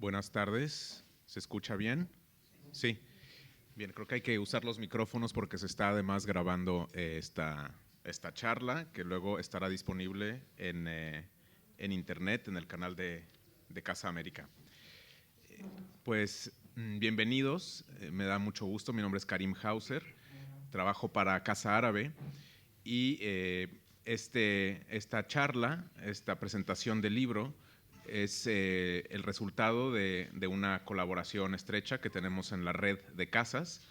Buenas tardes. ¿Se escucha bien? Sí. Bien, creo que hay que usar los micrófonos porque se está además grabando esta charla, que luego estará disponible en internet, en el canal de Casa América. Pues bienvenidos, me da mucho gusto. Mi nombre es Karim Hauser, trabajo para Casa Árabe y esta charla, esta presentación del libro, es el resultado de una colaboración estrecha que tenemos en la red de casas.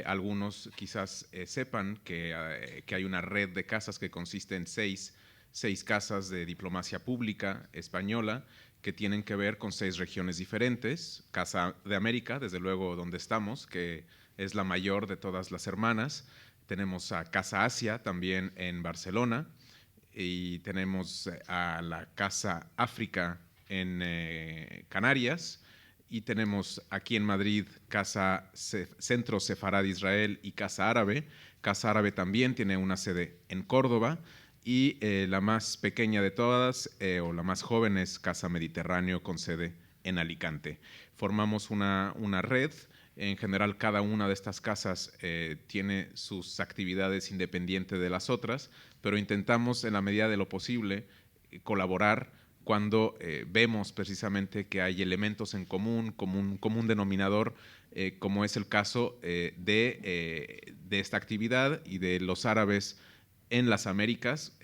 Algunos quizás sepan que hay una red de casas que consiste en seis casas de diplomacia pública española que tienen que ver con 6 regiones diferentes. Casa de América, desde luego donde estamos, que es la mayor de todas las hermanas. Tenemos a Casa Asia también en Barcelona y tenemos a la Casa África en Canarias y tenemos aquí en Madrid Centro Sefarad Israel y Casa Árabe. Casa Árabe también tiene una sede en Córdoba y la más pequeña de todas o la más joven es Casa Mediterráneo con sede en Alicante. Formamos una red. En general, cada una de estas casas tiene sus actividades independientes de las otras, pero intentamos en la medida de lo posible colaborar cuando vemos precisamente que hay elementos en común denominador, como es el caso de esta actividad y de los árabes en las Américas,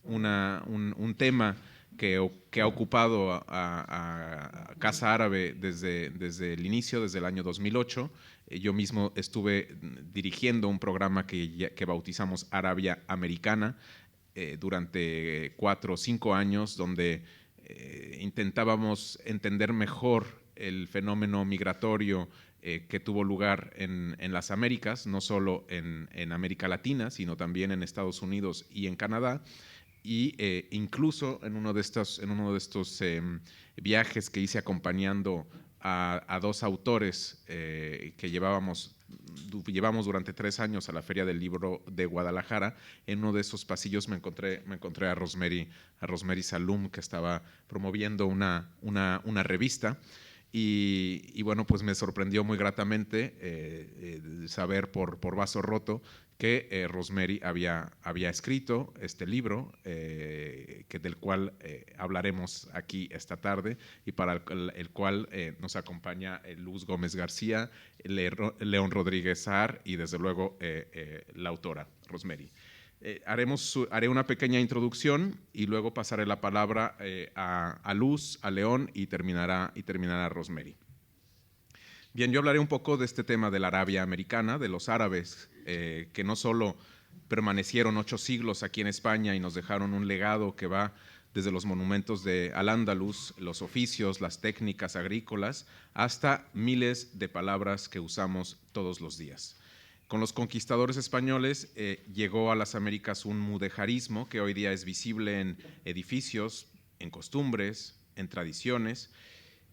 un tema que ha ocupado a Casa Árabe desde el inicio, desde el año 2008. Yo mismo estuve dirigiendo un programa que bautizamos Arabia Americana durante 4 o 5 años, donde intentábamos entender mejor el fenómeno migratorio que tuvo lugar en las Américas, no solo en América Latina, sino también en Estados Unidos y en Canadá. Y incluso en uno de estos viajes que hice acompañando a 2 autores que llevamos durante 3 años a la Feria del Libro de Guadalajara. En uno de esos pasillos me encontré a Rosemary Salum, que estaba promoviendo una revista. Y bueno, pues me sorprendió muy gratamente saber por vaso roto que Rosemary había escrito este libro, del cual hablaremos aquí esta tarde y para el cual nos acompaña Luz Gómez García, León Rodríguez Saar y desde luego la autora, Rosemary. Haré una pequeña introducción y luego pasaré la palabra a Luz, a León y terminará Rosemary. Bien, yo hablaré un poco de este tema de la Arabia americana, de los árabes que no solo permanecieron 8 siglos aquí en España y nos dejaron un legado que va desde los monumentos de Al-Ándalus, los oficios, las técnicas agrícolas, hasta miles de palabras que usamos todos los días. Con los conquistadores españoles llegó a las Américas un mudejarismo que hoy día es visible en edificios, en costumbres, en tradiciones,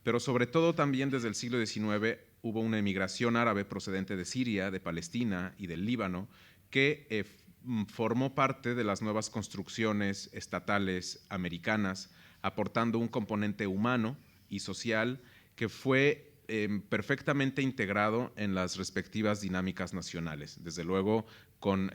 pero sobre todo también desde el siglo XIX hubo una emigración árabe procedente de Siria, de Palestina y del Líbano que formó parte de las nuevas construcciones estatales americanas, aportando un componente humano y social que fue perfectamente integrado en las respectivas dinámicas nacionales. Desde luego, con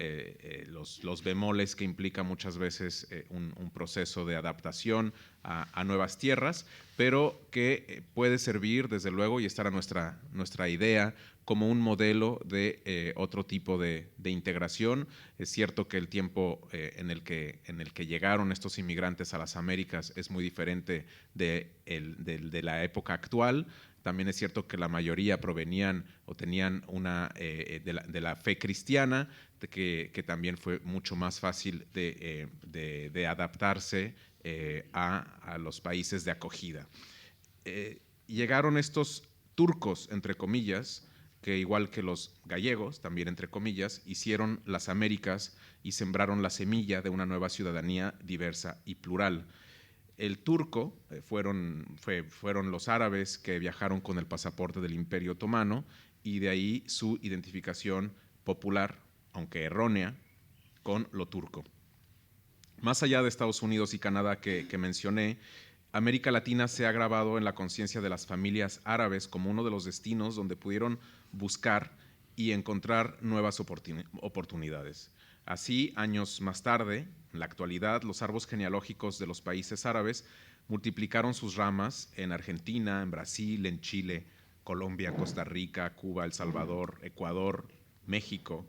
los bemoles que implica muchas veces un proceso de adaptación a nuevas tierras, pero que puede servir, desde luego, y esta era nuestra idea, como un modelo de otro tipo de integración. Es cierto que el tiempo en el que llegaron estos inmigrantes a las Américas es muy diferente de la época actual. También es cierto que la mayoría provenían o tenían de la fe cristiana, que también fue mucho más fácil de adaptarse a los países de acogida. Llegaron estos turcos, entre comillas, que igual que los gallegos, también entre comillas, hicieron las Américas y sembraron la semilla de una nueva ciudadanía diversa y plural. El turco fueron los árabes que viajaron con el pasaporte del Imperio Otomano y de ahí su identificación popular, aunque errónea, con lo turco. Más allá de Estados Unidos y Canadá que mencioné, América Latina se ha grabado en la conciencia de las familias árabes como uno de los destinos donde pudieron buscar y encontrar nuevas oportunidades. Así, años más tarde, en la actualidad, los árboles genealógicos de los países árabes multiplicaron sus ramas en Argentina, en Brasil, en Chile, Colombia, Costa Rica, Cuba, El Salvador, Ecuador, México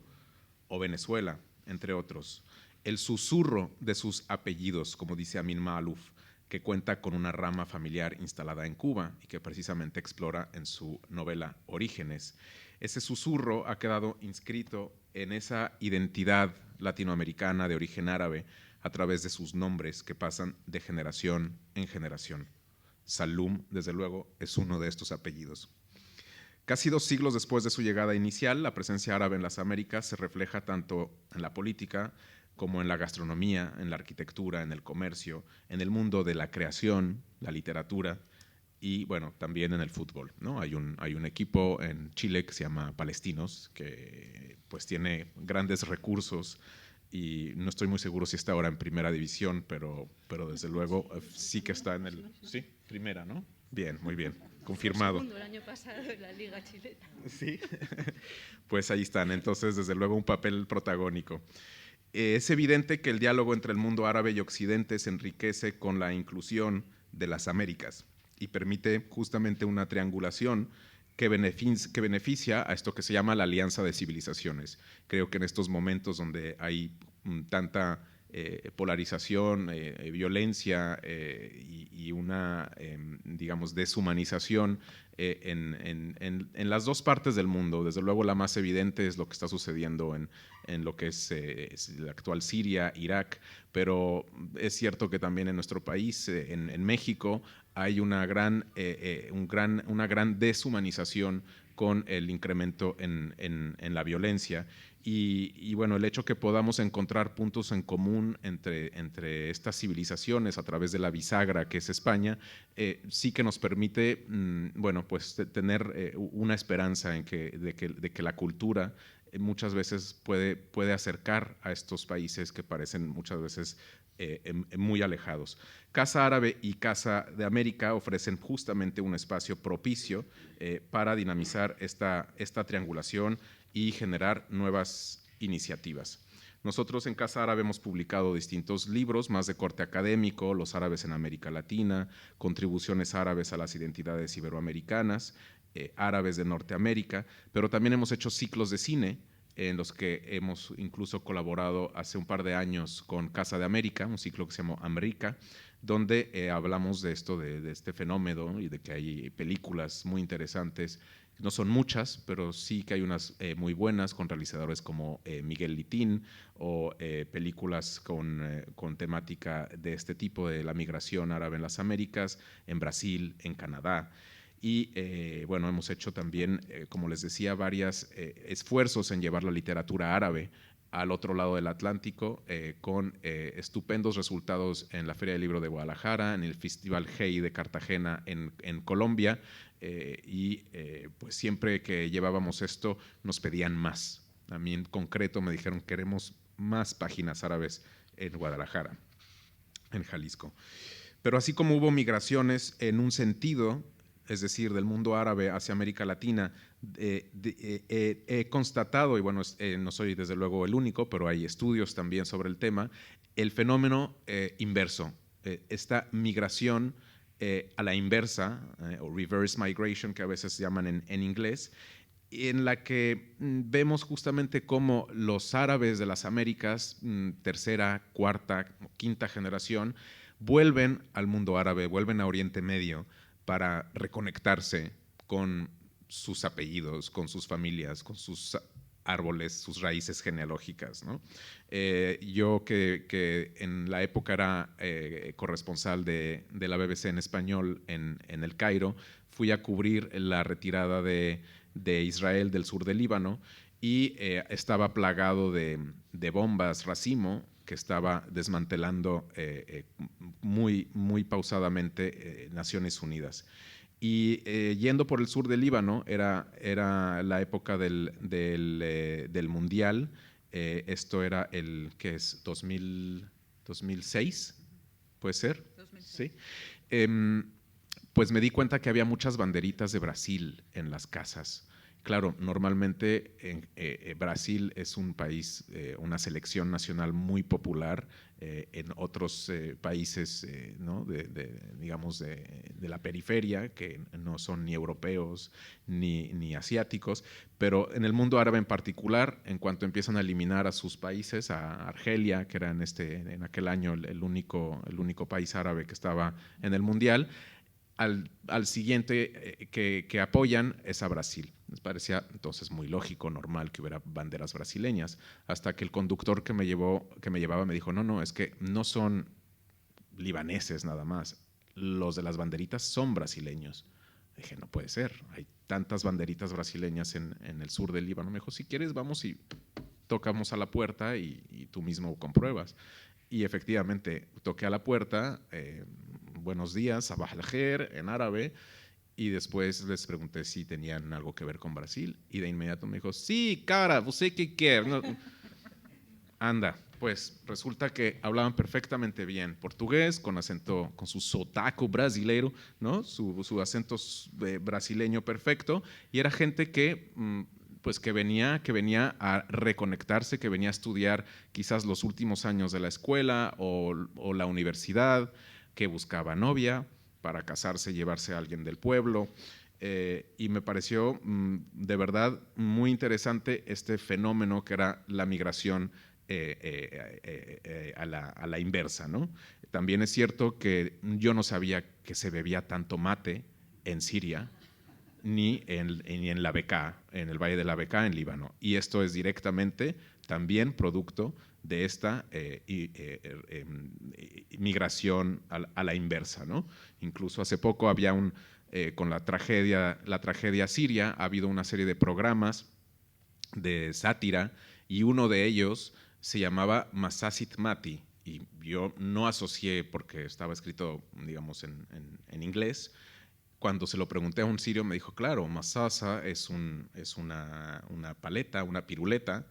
o Venezuela, entre otros. El susurro de sus apellidos, como dice Amin Maalouf, que cuenta con una rama familiar instalada en Cuba y que precisamente explora en su novela Orígenes. Ese susurro ha quedado inscrito en esa identidad latinoamericana de origen árabe a través de sus nombres que pasan de generación en generación. Salum, desde luego, es uno de estos apellidos. Casi 2 siglos después de su llegada inicial, la presencia árabe en las Américas se refleja tanto en la política como en la gastronomía, en la arquitectura, en el comercio, en el mundo de la creación, la literatura y, bueno, también en el fútbol, ¿no? Hay un equipo en Chile que se llama Palestinos, que pues tiene grandes recursos y no estoy muy seguro si está ahora en primera división, pero desde luego sí que está en el… Sí, primera, ¿no? Bien, muy bien, confirmado. Segundo el año pasado en la Liga Chilena. Sí, pues ahí están, entonces desde luego un papel protagónico. Es evidente que el diálogo entre el mundo árabe y occidente se enriquece con la inclusión de las Américas y permite justamente una triangulación que beneficia a esto que se llama la alianza de civilizaciones. Creo que en estos momentos donde hay tanta polarización, violencia y una, digamos, deshumanización en las dos partes del mundo. Desde luego la más evidente es lo que está sucediendo en lo que es la actual Siria, Irak, pero es cierto que también en nuestro país, en México, hay una gran deshumanización con el incremento en la violencia. Y bueno, el hecho que podamos encontrar puntos en común entre estas civilizaciones a través de la bisagra que es España, sí que nos permite, bueno, pues tener una esperanza de que la cultura muchas veces puede acercar a estos países que parecen muchas veces muy alejados. Casa Árabe y Casa de América ofrecen justamente un espacio propicio para dinamizar esta triangulación y generar nuevas iniciativas. Nosotros en Casa Árabe hemos publicado distintos libros, más de corte académico, Los árabes en América Latina, Contribuciones árabes a las identidades iberoamericanas, Árabes de Norteamérica, pero también hemos hecho ciclos de cine en los que hemos incluso colaborado hace un par de años con Casa de América, un ciclo que se llamó América, donde hablamos de esto, de este fenómeno y de que hay películas muy interesantes. No son muchas, pero sí que hay unas muy buenas con realizadores como Miguel Litín o películas con temática de este tipo, de la migración árabe en las Américas, en Brasil, en Canadá. Y bueno, hemos hecho también, como les decía, varios esfuerzos en llevar la literatura árabe al otro lado del Atlántico, con estupendos resultados en la Feria del Libro de Guadalajara, en el Festival Hey de Cartagena en Colombia, y pues siempre que llevábamos esto nos pedían más. A mí en concreto me dijeron queremos más páginas árabes en Guadalajara, en Jalisco. Pero así como hubo migraciones en un sentido, es decir, del mundo árabe hacia América Latina, he constatado, y bueno, no soy desde luego el único, pero hay estudios también sobre el tema, el fenómeno inverso, esta migración a la inversa, o reverse migration, que a veces llaman en inglés, en la que vemos justamente cómo los árabes de las Américas, tercera, cuarta, quinta generación, vuelven al mundo árabe, vuelven a Oriente Medio para reconectarse con sus apellidos, con sus familias, con sus árboles, sus raíces genealógicas, ¿no? Yo que en la época era corresponsal de la BBC en español en El Cairo, fui a cubrir la retirada de Israel del sur del Líbano y estaba plagado de bombas racimo que estaba desmantelando muy pausadamente Naciones Unidas. Y yendo por el sur del Líbano, era la época del Mundial, esto era el que es 2006, ¿puede ser? 2006. Sí. pues me di cuenta que había muchas banderitas de Brasil en las casas. Claro, normalmente Brasil es un país, una selección nacional muy popular. En otros países, ¿no? digamos, de la periferia, que no son ni europeos ni asiáticos, pero en el mundo árabe en particular, en cuanto empiezan a eliminar a sus países, a Argelia, que era en aquel año el único país árabe que estaba en el Mundial, al siguiente que apoyan es a Brasil. Les parecía entonces muy lógico, normal que hubiera banderas brasileñas, hasta que el conductor que me llevaba me dijo, no, es que no son libaneses nada más, los de las banderitas son brasileños. Dije, no puede ser, hay tantas banderitas brasileñas en el sur del Líbano. Me dijo, si quieres vamos y tocamos a la puerta y tú mismo compruebas. Y efectivamente, toqué a la puerta, buenos días, sabah al-khair, en árabe, y después les pregunté si tenían algo que ver con Brasil, y de inmediato me dijo, sí, cara, ¿usted qué quiere? No. Anda, pues resulta que hablaban perfectamente bien portugués, con acento, con su sotaco brasileiro, ¿no? Su acento brasileño perfecto, y era gente que pues que venía a reconectarse, que venía a estudiar quizás los últimos años de la escuela o la universidad, que buscaba novia para casarse y llevarse a alguien del pueblo. Y me pareció de verdad muy interesante este fenómeno que era la migración a la inversa, ¿no? También es cierto que yo no sabía que se bebía tanto mate en Siria, ni en la Bekaa, en el Valle de la Bekaa, en Líbano. Y esto es directamente también producto de esta migración a la inversa, ¿no? Incluso hace poco había con la tragedia siria, ha habido una serie de programas de sátira y uno de ellos se llamaba Masasit Mati, y yo no asocié porque estaba escrito, digamos, en inglés. Cuando se lo pregunté a un sirio me dijo, claro, masasa es una paleta, una piruleta.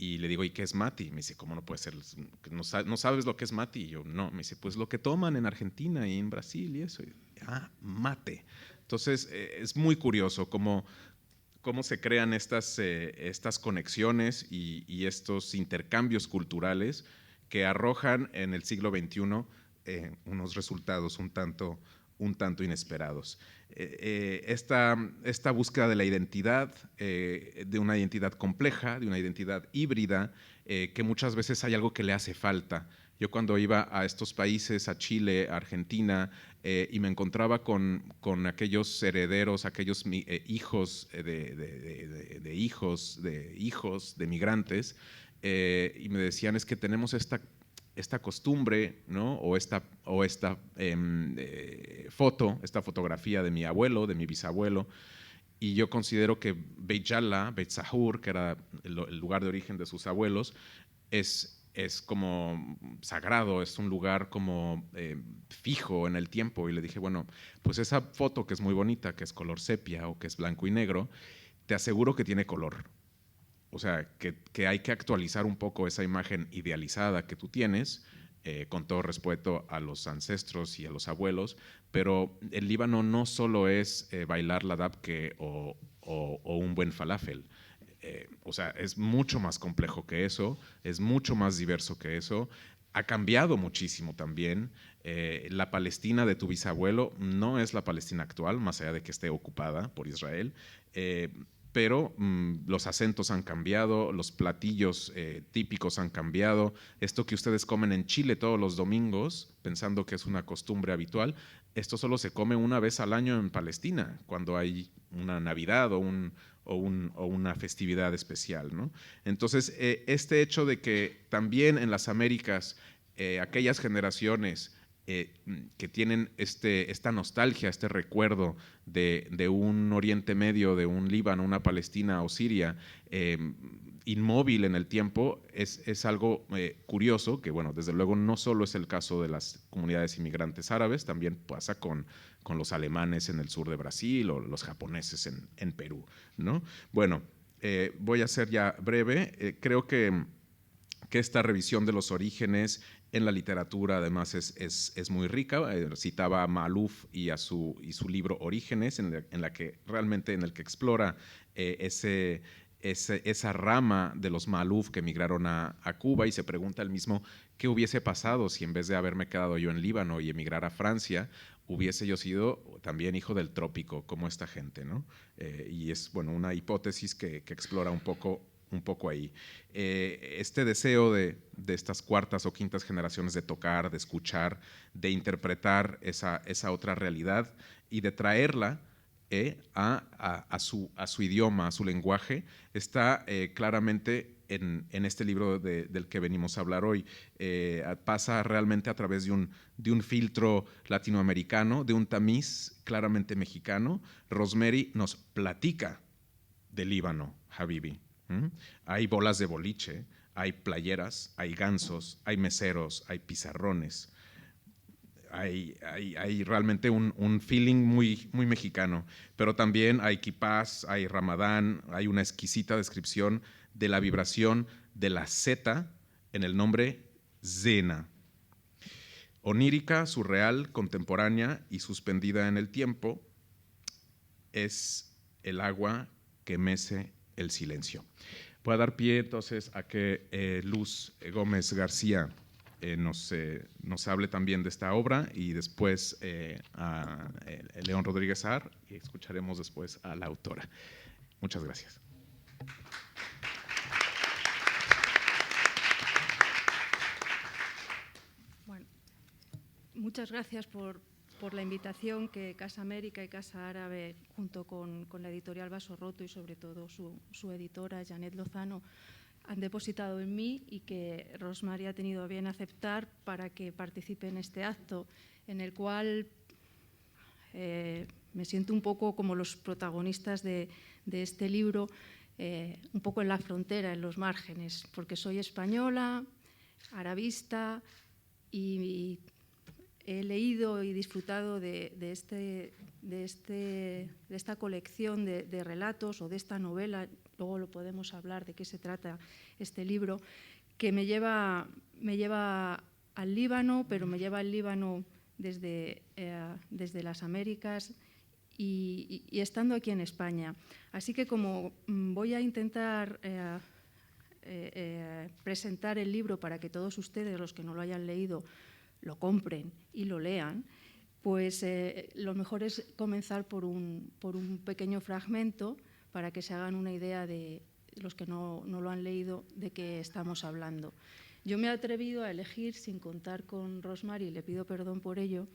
Y le digo, ¿y qué es mati? Me dice, ¿cómo no puede ser? ¿No sabes lo que es mati? Y yo, no. Me dice, pues lo que toman en Argentina y en Brasil y eso. Mate. Entonces, es muy curioso cómo se crean estas conexiones y estos intercambios culturales que arrojan en el siglo XXI unos resultados un tanto inesperados. Esta búsqueda de la identidad, de una identidad compleja, de una identidad híbrida, que muchas veces hay algo que le hace falta. Yo cuando iba a estos países, a Chile, a Argentina, y me encontraba con aquellos herederos, aquellos hijos de hijos de migrantes, y me decían, es que tenemos esta costumbre, ¿no? o esta foto, esta fotografía de mi abuelo, de mi bisabuelo, y yo considero que Beit Jala, Beit Sahur, que era el lugar de origen de sus abuelos, es como sagrado, es un lugar como fijo en el tiempo. Y le dije, bueno, pues esa foto que es muy bonita, que es color sepia o que es blanco y negro, te aseguro que tiene color. O sea, que hay que actualizar un poco esa imagen idealizada que tú tienes, con todo respeto a los ancestros y a los abuelos, pero el Líbano no solo es bailar la dabke o un buen falafel. O sea, es mucho más complejo que eso, es mucho más diverso que eso. Ha cambiado muchísimo también. La Palestina de tu bisabuelo no es la Palestina actual, más allá de que esté ocupada por Israel. Pero los acentos han cambiado, los platillos típicos han cambiado. Esto que ustedes comen en Chile todos los domingos, pensando que es una costumbre habitual, esto solo se come una vez al año en Palestina, cuando hay una Navidad o una festividad especial, ¿no? Entonces, este hecho de que también en las Américas aquellas generaciones que tienen esta nostalgia, este recuerdo de un Oriente Medio, de un Líbano, una Palestina o Siria, inmóvil en el tiempo, es algo curioso, que bueno, desde luego no solo es el caso de las comunidades inmigrantes árabes, también pasa con los alemanes en el sur de Brasil o los japoneses en Perú, ¿no? Bueno, voy a ser ya breve. Creo que esta revisión de los orígenes En la literatura, además, es muy rica. Citaba a Maalouf y su libro Orígenes, en el que explora esa rama de los Maalouf que emigraron a Cuba, y se pregunta él mismo qué hubiese pasado si, en vez de haberme quedado yo en Líbano y emigrar a Francia, hubiese yo sido también hijo del trópico, como esta gente, ¿no? Y es, bueno, una hipótesis que explora un poco ahí. Este deseo de estas cuartas o quintas generaciones de tocar, de escuchar, de interpretar esa otra realidad y de traerla a su idioma, a su lenguaje, está claramente en este libro del que venimos a hablar hoy. Pasa realmente a través de un filtro latinoamericano, de un tamiz claramente mexicano. Rosemary nos platica del Líbano, Habibi. Hay bolas de boliche, hay playeras, hay gansos, hay meseros, hay pizarrones. Hay realmente un feeling muy, muy mexicano, pero también hay kipás, hay ramadán, hay una exquisita descripción de la vibración de la Z en el nombre Zena. Onírica, surreal, contemporánea y suspendida en el tiempo, es el agua que mece el silencio. Voy a dar pie entonces a que Luz Gómez García nos hable también de esta obra, y después a León Rodríguez Ar, y escucharemos después a la autora. Muchas gracias. Bueno, muchas gracias por la invitación que Casa América y Casa Árabe, junto con la editorial Vaso Roto y sobre todo su editora, Janet Lozano, han depositado en mí, y que Rosemary ha tenido a bien aceptar para que participe en este acto, en el cual me siento un poco como los protagonistas de este libro, un poco en la frontera, en los márgenes, porque soy española, arabista, y he leído y disfrutado de esta colección de relatos, o de esta novela, luego lo podemos hablar de qué se trata este libro, que me lleva al Líbano, pero me lleva al Líbano desde las Américas y estando aquí en España. Así que, como voy a intentar presentar el libro para que todos ustedes, los que no lo hayan leído, lo compren y lo lean, pues lo mejor es comenzar por un pequeño fragmento para que se hagan una idea, de los que no lo han leído, de qué estamos hablando. Yo me he atrevido a elegir, sin contar con Rosemary, y le pido perdón por ello,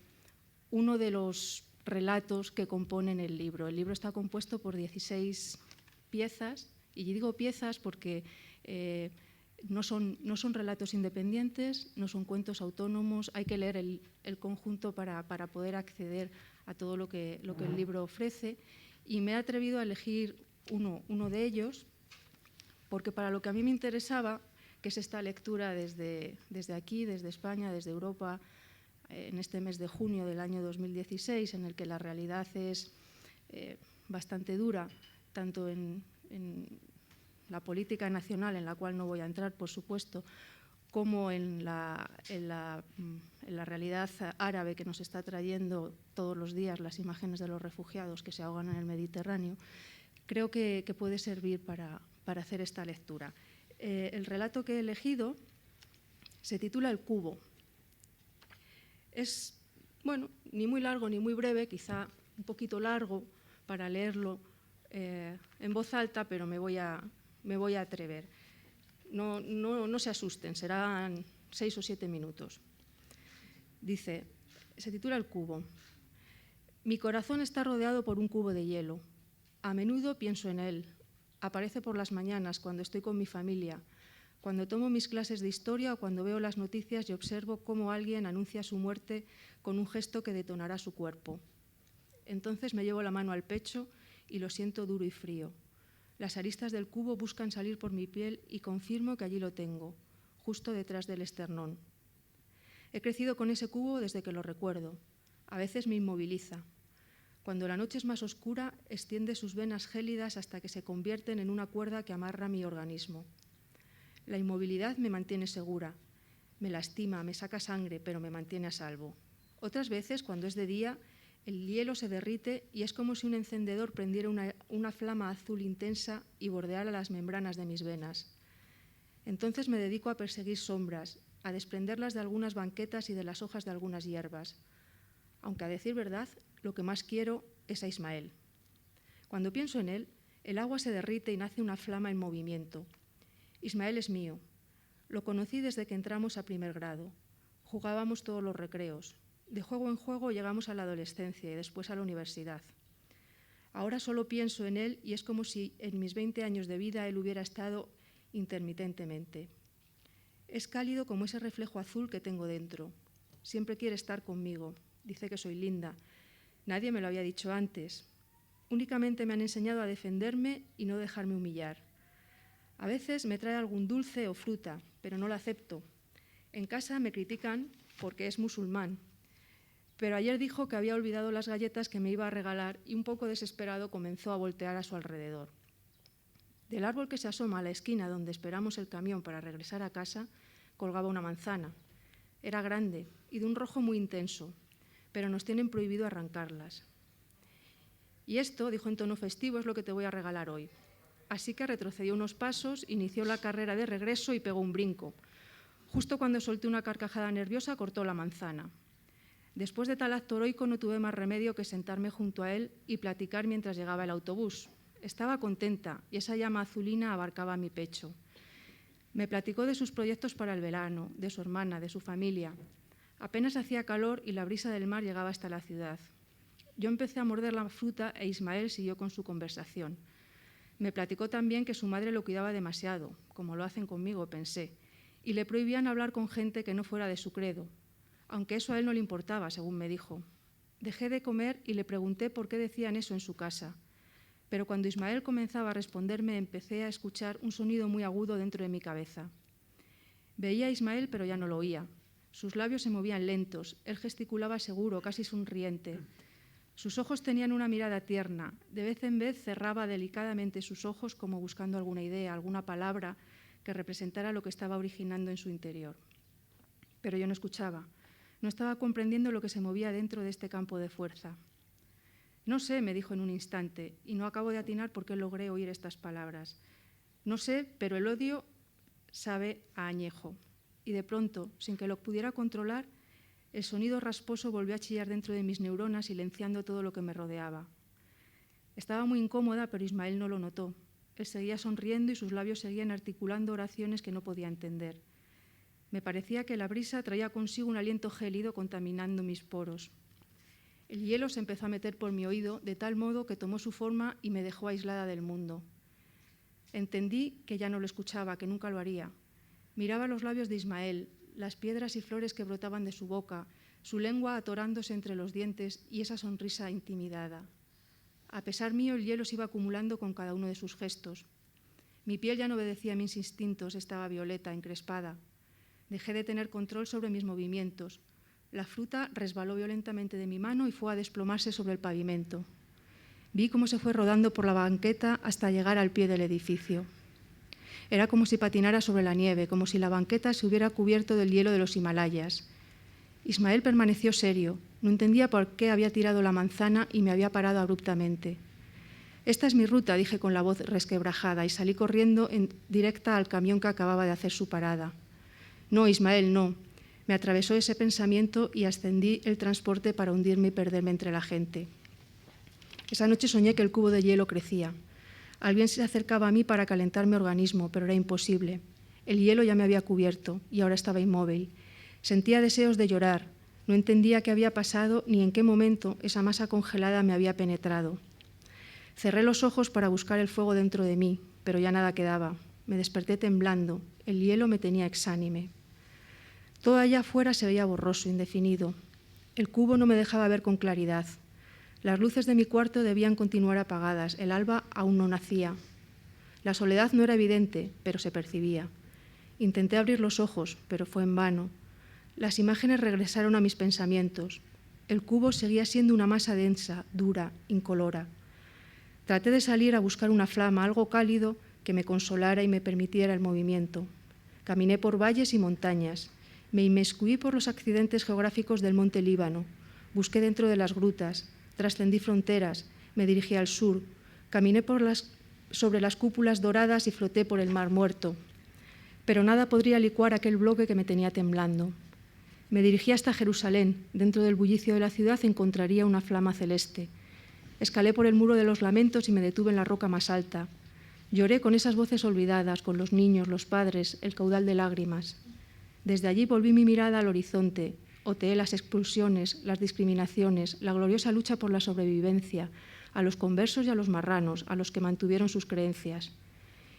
uno de los relatos que componen el libro. El libro está compuesto por 16 piezas, y digo piezas porque no son relatos independientes, no son cuentos autónomos, hay que leer el conjunto para poder acceder a todo lo que el libro ofrece, y me he atrevido a elegir uno de ellos, porque para lo que a mí me interesaba, que es esta lectura desde aquí, desde España, desde Europa, en este mes de junio del año 2016, en el que la realidad es bastante dura, tanto en la política nacional, en la cual no voy a entrar, por supuesto, como en la realidad árabe, que nos está trayendo todos los días las imágenes de los refugiados que se ahogan en el Mediterráneo. Creo que puede servir para hacer esta lectura. El relato que he elegido se titula El cubo. Es, bueno, ni muy largo ni muy breve, quizá un poquito largo para leerlo en voz alta, pero me voy a atrever. No se asusten, serán 6 o 7 minutos. Dice, se titula El cubo. Mi corazón está rodeado por un cubo de hielo. A menudo pienso en él. Aparece por las mañanas, cuando estoy con mi familia, cuando tomo mis clases de historia o cuando veo las noticias y observo cómo alguien anuncia su muerte con un gesto que detonará su cuerpo. Entonces me llevo la mano al pecho y lo siento duro y frío. Las aristas del cubo buscan salir por mi piel y confirmo que allí lo tengo, justo detrás del esternón. He crecido con ese cubo desde que lo recuerdo. A veces me inmoviliza. Cuando la noche es más oscura, extiende sus venas gélidas hasta que se convierten en una cuerda que amarra mi organismo. La inmovilidad me mantiene segura. me lastima, me saca sangre, pero me mantiene a salvo. Otras veces, cuando es de día, el hielo se derrite y es como si un encendedor prendiera una flama azul intensa y bordeara las membranas de mis venas. Entonces me dedico a perseguir sombras, a desprenderlas de algunas banquetas y de las hojas de algunas hierbas. Aunque a decir verdad, lo que más quiero es a Ismael. Cuando pienso en él, el agua se derrite y nace una flama en movimiento. Ismael es mío. Lo conocí desde que entramos a primer grado. Jugábamos todos los recreos. De juego en juego llegamos a la adolescencia y después a la universidad. Ahora solo pienso en él y es como si en mis 20 años de vida él hubiera estado intermitentemente. Es cálido como ese reflejo azul que tengo dentro. Siempre quiere estar conmigo. Dice que soy linda. Nadie me lo había dicho antes. Únicamente me han enseñado a defenderme y no dejarme humillar. A veces me trae algún dulce o fruta, pero no lo acepto. En casa me critican porque es musulmán. Pero ayer dijo que había olvidado las galletas que me iba a regalar y un poco desesperado comenzó a voltear a su alrededor. Del árbol que se asoma a la esquina donde esperamos el camión para regresar a casa, colgaba una manzana. Era grande y de un rojo muy intenso, pero nos tienen prohibido arrancarlas. Y esto, dijo en tono festivo, es lo que te voy a regalar hoy. Así que retrocedió unos pasos, inició la carrera de regreso y pegó un brinco. Justo cuando solté una carcajada nerviosa, cortó la manzana. Después de tal acto heroico no tuve más remedio que sentarme junto a él y platicar mientras llegaba el autobús. Estaba contenta y esa llama azulina abarcaba mi pecho. Me platicó de sus proyectos para el verano, de su hermana, de su familia. Apenas hacía calor y la brisa del mar llegaba hasta la ciudad. Yo empecé a morder la fruta e Ismael siguió con su conversación. Me platicó también que su madre lo cuidaba demasiado, como lo hacen conmigo, pensé, y le prohibían hablar con gente que no fuera de su credo, aunque eso a él no le importaba, según me dijo. Dejé de comer y le pregunté por qué decían eso en su casa. Pero cuando Ismael comenzaba a responderme, empecé a escuchar un sonido muy agudo dentro de mi cabeza. Veía a Ismael, pero ya no lo oía. Sus labios se movían lentos, él gesticulaba seguro, casi sonriente. Sus ojos tenían una mirada tierna. De vez en vez cerraba delicadamente sus ojos como buscando alguna idea, alguna palabra que representara lo que estaba originando en su interior. Pero yo no escuchaba. No estaba comprendiendo lo que se movía dentro de este campo de fuerza. No sé, me dijo en un instante, y no acabo de atinar por qué logré oír estas palabras. No sé, pero el odio sabe a añejo. Y de pronto, sin que lo pudiera controlar, el sonido rasposo volvió a chillar dentro de mis neuronas, silenciando todo lo que me rodeaba. Estaba muy incómoda, pero Ismael no lo notó. Él seguía sonriendo y sus labios seguían articulando oraciones que no podía entender. Me parecía que la brisa traía consigo un aliento gélido contaminando mis poros. El hielo se empezó a meter por mi oído de tal modo que tomó su forma y me dejó aislada del mundo. Entendí que ya no lo escuchaba, que nunca lo haría. Miraba los labios de Ismael, las piedras y flores que brotaban de su boca, su lengua atorándose entre los dientes y esa sonrisa intimidada. A pesar mío, el hielo se iba acumulando con cada uno de sus gestos. Mi piel ya no obedecía a mis instintos, estaba violeta, encrespada. Dejé de tener control sobre mis movimientos. La fruta resbaló violentamente de mi mano y fue a desplomarse sobre el pavimento. Vi cómo se fue rodando por la banqueta hasta llegar al pie del edificio. Era como si patinara sobre la nieve, como si la banqueta se hubiera cubierto del hielo de los Himalayas. Ismael permaneció serio. No entendía por qué había tirado la manzana y me había parado abruptamente. «Esta es mi ruta», dije con la voz resquebrajada y salí corriendo directa al camión que acababa de hacer su parada. «No, Ismael, no». Me atravesó ese pensamiento y ascendí el transporte para hundirme y perderme entre la gente. Esa noche soñé que el cubo de hielo crecía. Alguien se acercaba a mí para calentar mi organismo, pero era imposible. El hielo ya me había cubierto y ahora estaba inmóvil. Sentía deseos de llorar. No entendía qué había pasado ni en qué momento esa masa congelada me había penetrado. Cerré los ojos para buscar el fuego dentro de mí, pero ya nada quedaba. Me desperté temblando. El hielo me tenía exánime. Todo allá afuera se veía borroso, indefinido. El cubo no me dejaba ver con claridad. Las luces de mi cuarto debían continuar apagadas. El alba aún no nacía. La soledad no era evidente, pero se percibía. Intenté abrir los ojos, pero fue en vano. Las imágenes regresaron a mis pensamientos. El cubo seguía siendo una masa densa, dura, incolora. Traté de salir a buscar una flama, algo cálido que me consolara y me permitiera el movimiento. Caminé por valles y montañas. Me inmiscuí por los accidentes geográficos del monte Líbano. Busqué dentro de las grutas, trascendí fronteras, me dirigí al sur, caminé sobre las cúpulas doradas y floté por el Mar Muerto. Pero nada podría licuar aquel bloque que me tenía temblando. Me dirigí hasta Jerusalén. Dentro del bullicio de la ciudad encontraría una flama celeste. Escalé por el muro de los lamentos y me detuve en la roca más alta. Lloré con esas voces olvidadas, con los niños, los padres, el caudal de lágrimas. Desde allí volví mi mirada al horizonte. Oteé las expulsiones, las discriminaciones, la gloriosa lucha por la sobrevivencia, a los conversos y a los marranos, a los que mantuvieron sus creencias.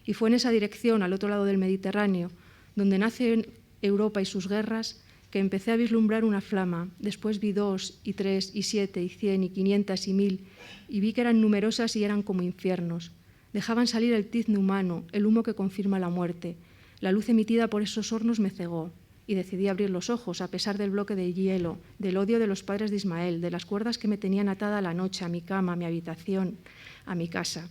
Y fue en esa dirección, al otro lado del Mediterráneo, donde nace Europa y sus guerras, que empecé a vislumbrar una flama. Después vi 2, y 3, y 7, y 100, y 500, y 1000, y vi que eran numerosas y eran como infiernos. Dejaban salir el tizno humano, el humo que confirma la muerte. La luz emitida por esos hornos me cegó, y decidí abrir los ojos, a pesar del bloque de hielo, del odio de los padres de Ismael, de las cuerdas que me tenían atada a la noche, a mi cama, a mi habitación, a mi casa.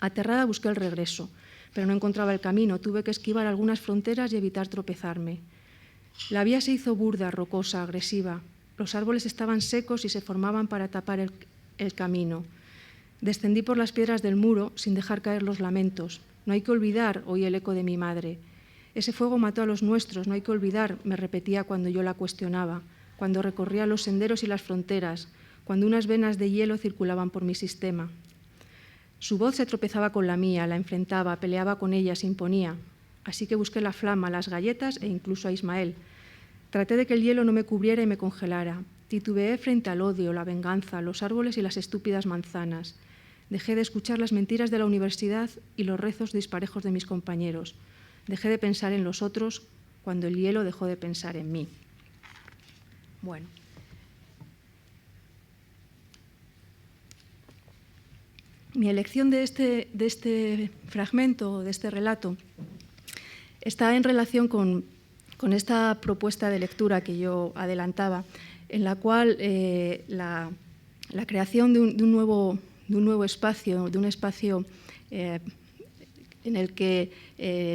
Aterrada busqué el regreso, pero no encontraba el camino. Tuve que esquivar algunas fronteras y evitar tropezarme. La vía se hizo burda, rocosa, agresiva. Los árboles estaban secos y se formaban para tapar el camino. Descendí por las piedras del muro sin dejar caer los lamentos. No hay que olvidar, oí el eco de mi madre. Ese fuego mató a los nuestros, no hay que olvidar, me repetía cuando yo la cuestionaba, cuando recorría los senderos y las fronteras, cuando unas venas de hielo circulaban por mi sistema. Su voz se tropezaba con la mía, la enfrentaba, peleaba con ella, se imponía. Así que busqué la flama, las galletas e incluso a Ismael. Traté de que el hielo no me cubriera y me congelara. Titubeé frente al odio, la venganza, los árboles y las estúpidas manzanas. Dejé de escuchar las mentiras de la universidad y los rezos disparejos de mis compañeros. Dejé de pensar en los otros cuando el hielo dejó de pensar en mí. Bueno. Mi elección de este fragmento, de este relato, está en relación con esta propuesta de lectura que yo adelantaba, en la cual la creación de un nuevo espacio, de un espacio en el que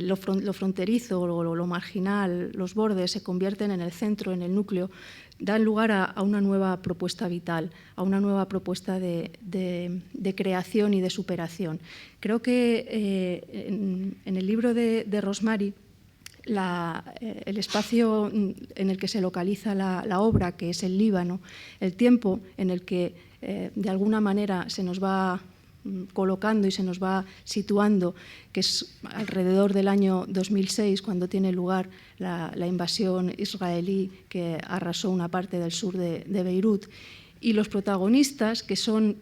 lo fronterizo, lo marginal, los bordes se convierten en el centro, en el núcleo, dan lugar a una nueva propuesta vital, a una nueva propuesta de creación y de superación. Creo que en el libro de Rosemary, el espacio en el que se localiza la obra, que es el Líbano, el tiempo en el que de alguna manera se nos va colocando y se nos va situando, que es alrededor del año 2006, cuando tiene lugar la invasión israelí que arrasó una parte del sur de Beirut. Y los protagonistas, que son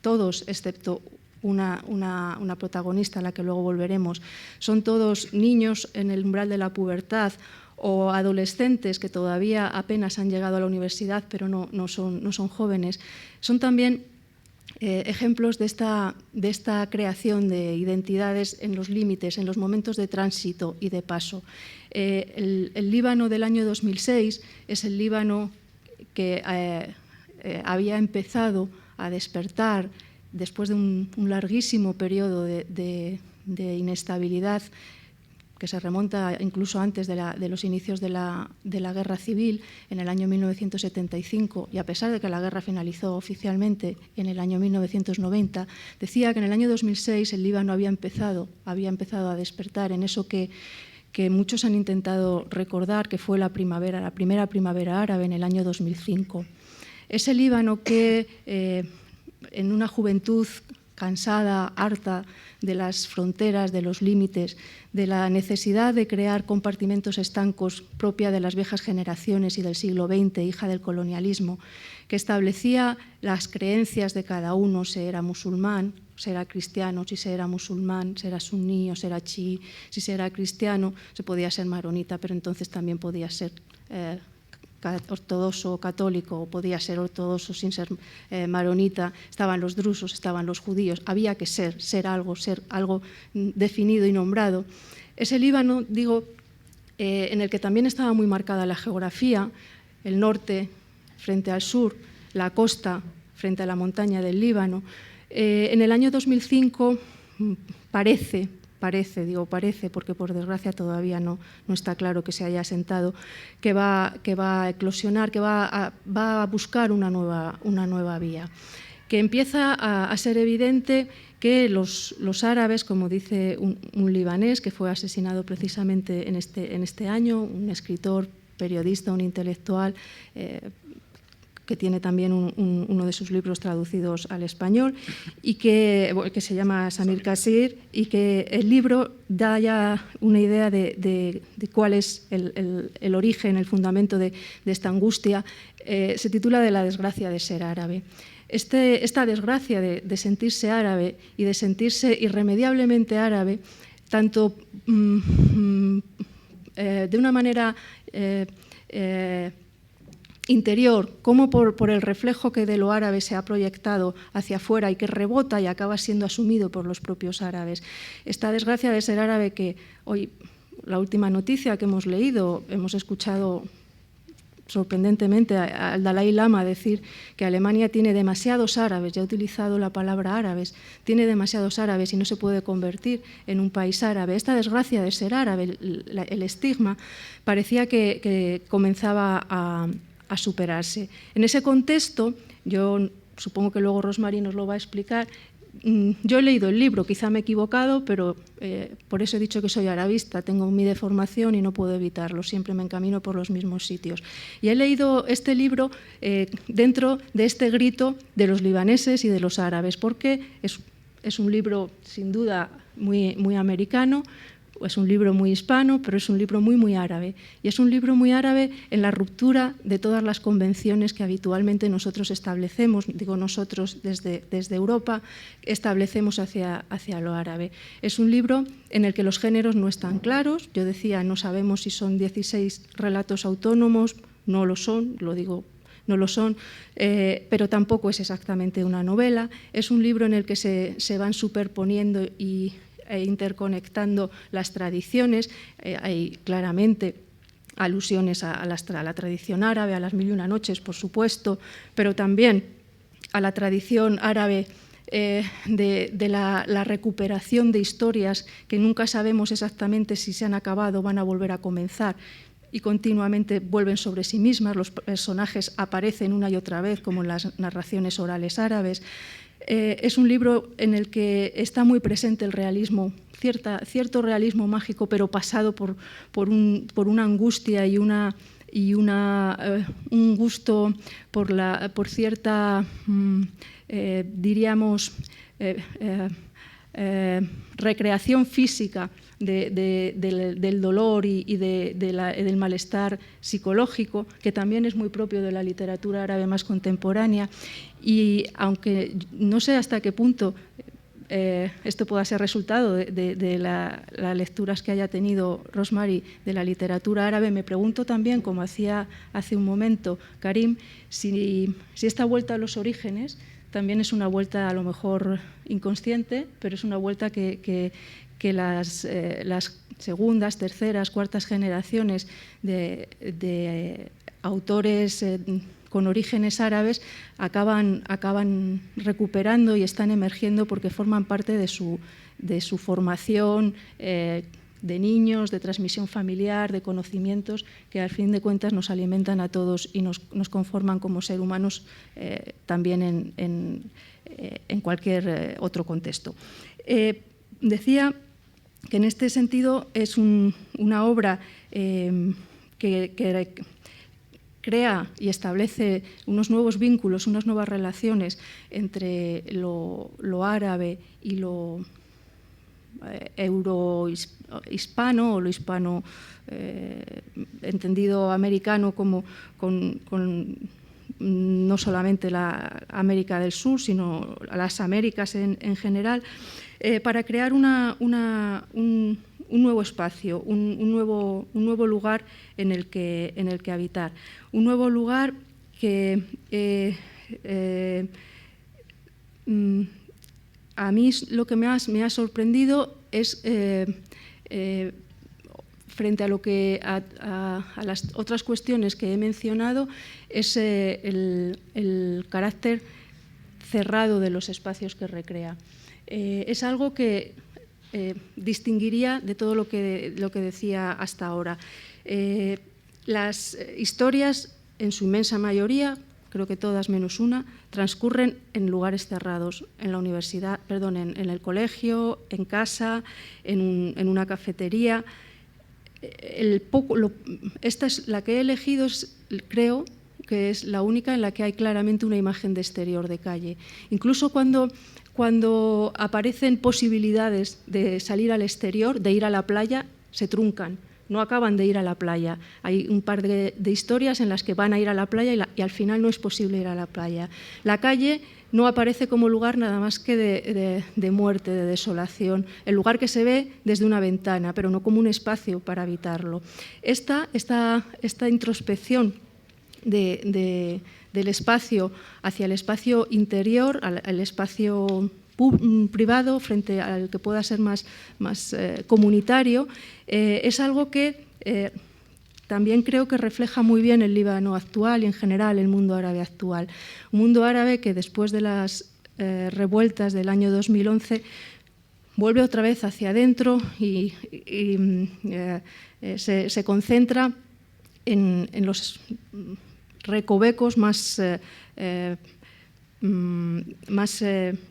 todos, excepto una protagonista a la que luego volveremos, son todos niños en el umbral de la pubertad o adolescentes que todavía apenas han llegado a la universidad, pero no son jóvenes. Son también ejemplos de esta creación de identidades en los límites, en los momentos de tránsito y de paso. El Líbano del año 2006 es el Líbano que había empezado a despertar después de un larguísimo periodo de inestabilidad que se remonta incluso antes de los inicios de la Guerra Civil, en el año 1975, y a pesar de que la guerra finalizó oficialmente en el año 1990, decía que en el año 2006 el Líbano había empezado a despertar en eso que muchos han intentado recordar, que fue la primera primavera árabe en el año 2005. Ese Líbano que en una juventud cansada, harta de las fronteras, de los límites, de la necesidad de crear compartimentos estancos propia de las viejas generaciones y del siglo XX, hija del colonialismo, que establecía las creencias de cada uno, si era musulmán, si era cristiano, si se era musulmán, si era suní o si era chií, si se era cristiano, se podía ser maronita, pero entonces también podía ser ortodoxo o católico, o podía ser ortodoxo sin ser maronita, estaban los drusos, estaban los judíos, había que ser algo definido y nombrado. Ese Líbano, digo, en el que también estaba muy marcada la geografía, el norte frente al sur, la costa frente a la montaña del Líbano. En el año 2005 parece, parece, digo parece porque por desgracia todavía no está claro que se haya asentado, que va a eclosionar, que va a buscar una nueva vía, que empieza a ser evidente que los árabes, como dice un libanés que fue asesinado precisamente en este año, un escritor, periodista, un intelectual, que tiene también uno de sus libros traducidos al español, y que se llama Samir Kassir, y que el libro da ya una idea de cuál es el origen, el fundamento de esta angustia. Se titula De la desgracia de ser árabe. Esta desgracia de sentirse árabe y de sentirse irremediablemente árabe, tanto de una manera interior, como por el reflejo que de lo árabe se ha proyectado hacia afuera y que rebota y acaba siendo asumido por los propios árabes. Esta desgracia de ser árabe que hoy, la última noticia que hemos leído, hemos escuchado sorprendentemente al Dalai Lama decir que Alemania tiene demasiados árabes, ya ha utilizado la palabra árabes, tiene demasiados árabes y no se puede convertir en un país árabe. Esta desgracia de ser árabe, el estigma, parecía que comenzaba a superarse. En ese contexto, yo supongo que luego Rosmary nos lo va a explicar, yo he leído el libro, quizá me he equivocado, pero por eso he dicho que soy arabista, tengo mi deformación y no puedo evitarlo, siempre me encamino por los mismos sitios. Y he leído este libro dentro de este grito de los libaneses y de los árabes, porque es un libro sin duda muy americano, es un libro muy hispano, pero es un libro muy árabe. Y es un libro muy árabe en la ruptura de todas las convenciones que habitualmente nosotros establecemos, digo nosotros desde Europa, establecemos hacia lo árabe. Es un libro en el que los géneros no están claros. Yo decía, no sabemos si son 16 relatos autónomos, no lo son, lo digo, no lo son, pero tampoco es exactamente una novela. Es un libro en el que se van superponiendo e interconectando las tradiciones. Hay claramente alusiones a la tradición árabe, a las 1001 noches, por supuesto, pero también a la tradición árabe de la recuperación de historias que nunca sabemos exactamente si se han acabado o van a volver a comenzar, y continuamente vuelven sobre sí mismas. Los personajes aparecen una y otra vez, como en las narraciones orales árabes. Es un libro en el que está muy presente el realismo, cierto realismo mágico, pero pasado por una angustia y un gusto por cierta, diríamos, recreación física del dolor y del malestar psicológico, que también es muy propio de la literatura árabe más contemporánea. Y aunque no sé hasta qué punto esto pueda ser resultado de las lecturas que haya tenido Rosmary de la literatura árabe, me pregunto también, como hacía hace un momento Karim, si esta vuelta a los orígenes también es una vuelta a lo mejor inconsciente, pero es una vuelta que las segundas, terceras, cuartas generaciones de autores con orígenes árabes acaban recuperando y están emergiendo porque forman parte de su formación de niños, de transmisión familiar, de conocimientos que al fin de cuentas nos alimentan a todos y nos conforman como seres humanos también en cualquier otro contexto. Decía que en este sentido es una obra que crea y establece unos nuevos vínculos, unas nuevas relaciones entre lo árabe y lo eurohispano o lo hispano entendido americano como con no solamente la América del Sur, sino las Américas en general, para crear un nuevo espacio, un nuevo lugar en el que habitar. Un nuevo lugar que a mí lo que me ha sorprendido es, frente a las otras cuestiones que he mencionado, es el carácter cerrado de los espacios que recrea. Es algo que distinguiría de todo lo que decía hasta ahora. Las historias, en su inmensa mayoría, creo que todas menos una, transcurren en lugares cerrados, en la universidad, perdón, en el colegio, en casa, en una cafetería. Esta es la que he elegido, creo que es la única en la que hay claramente una imagen de exterior, de calle. Incluso cuando aparecen posibilidades de salir al exterior, de ir a la playa, se truncan. No acaban de ir a la playa. Hay un par de historias en las que van a ir a la playa y al final no es posible ir a la playa. La calle no aparece como lugar nada más que de muerte, de desolación, el lugar que se ve desde una ventana, pero no como un espacio para habitarlo. Esta introspección del espacio hacia el espacio interior, al espacio privado frente al que pueda ser más comunitario, es algo que también creo que refleja muy bien el Líbano actual y en general el mundo árabe actual. Un mundo árabe que después de las revueltas del año 2011 vuelve otra vez hacia adentro y se concentra en los recovecos más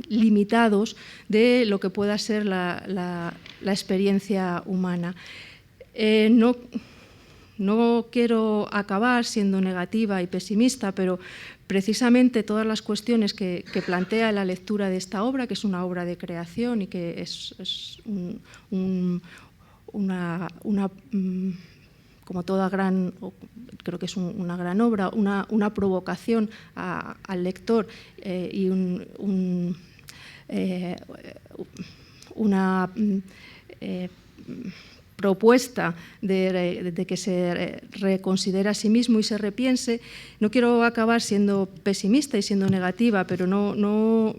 limitados de lo que pueda ser la experiencia humana. No quiero acabar siendo negativa y pesimista, pero precisamente todas las cuestiones que plantea la lectura de esta obra, que es una obra de creación y que es como toda gran, creo que es una gran obra, una provocación al lector y una propuesta de que se reconsidere a sí mismo y se repiense. No quiero acabar siendo pesimista y siendo negativa, pero no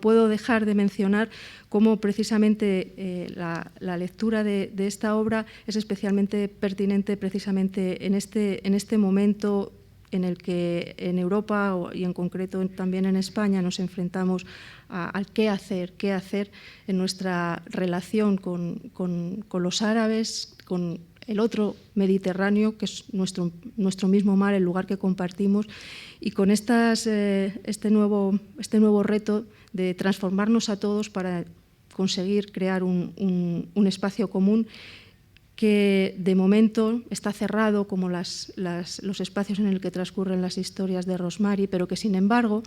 puedo dejar de mencionar cómo precisamente la lectura de esta obra es especialmente pertinente precisamente en este momento en el que en Europa y en concreto también en España nos enfrentamos al qué hacer en nuestra relación con los árabes, con el otro Mediterráneo, que es nuestro mismo mar, el lugar que compartimos, y con este nuevo reto de transformarnos a todos para conseguir crear un espacio común que de momento está cerrado como los espacios en el que transcurren las historias de Rosemary, pero que sin embargo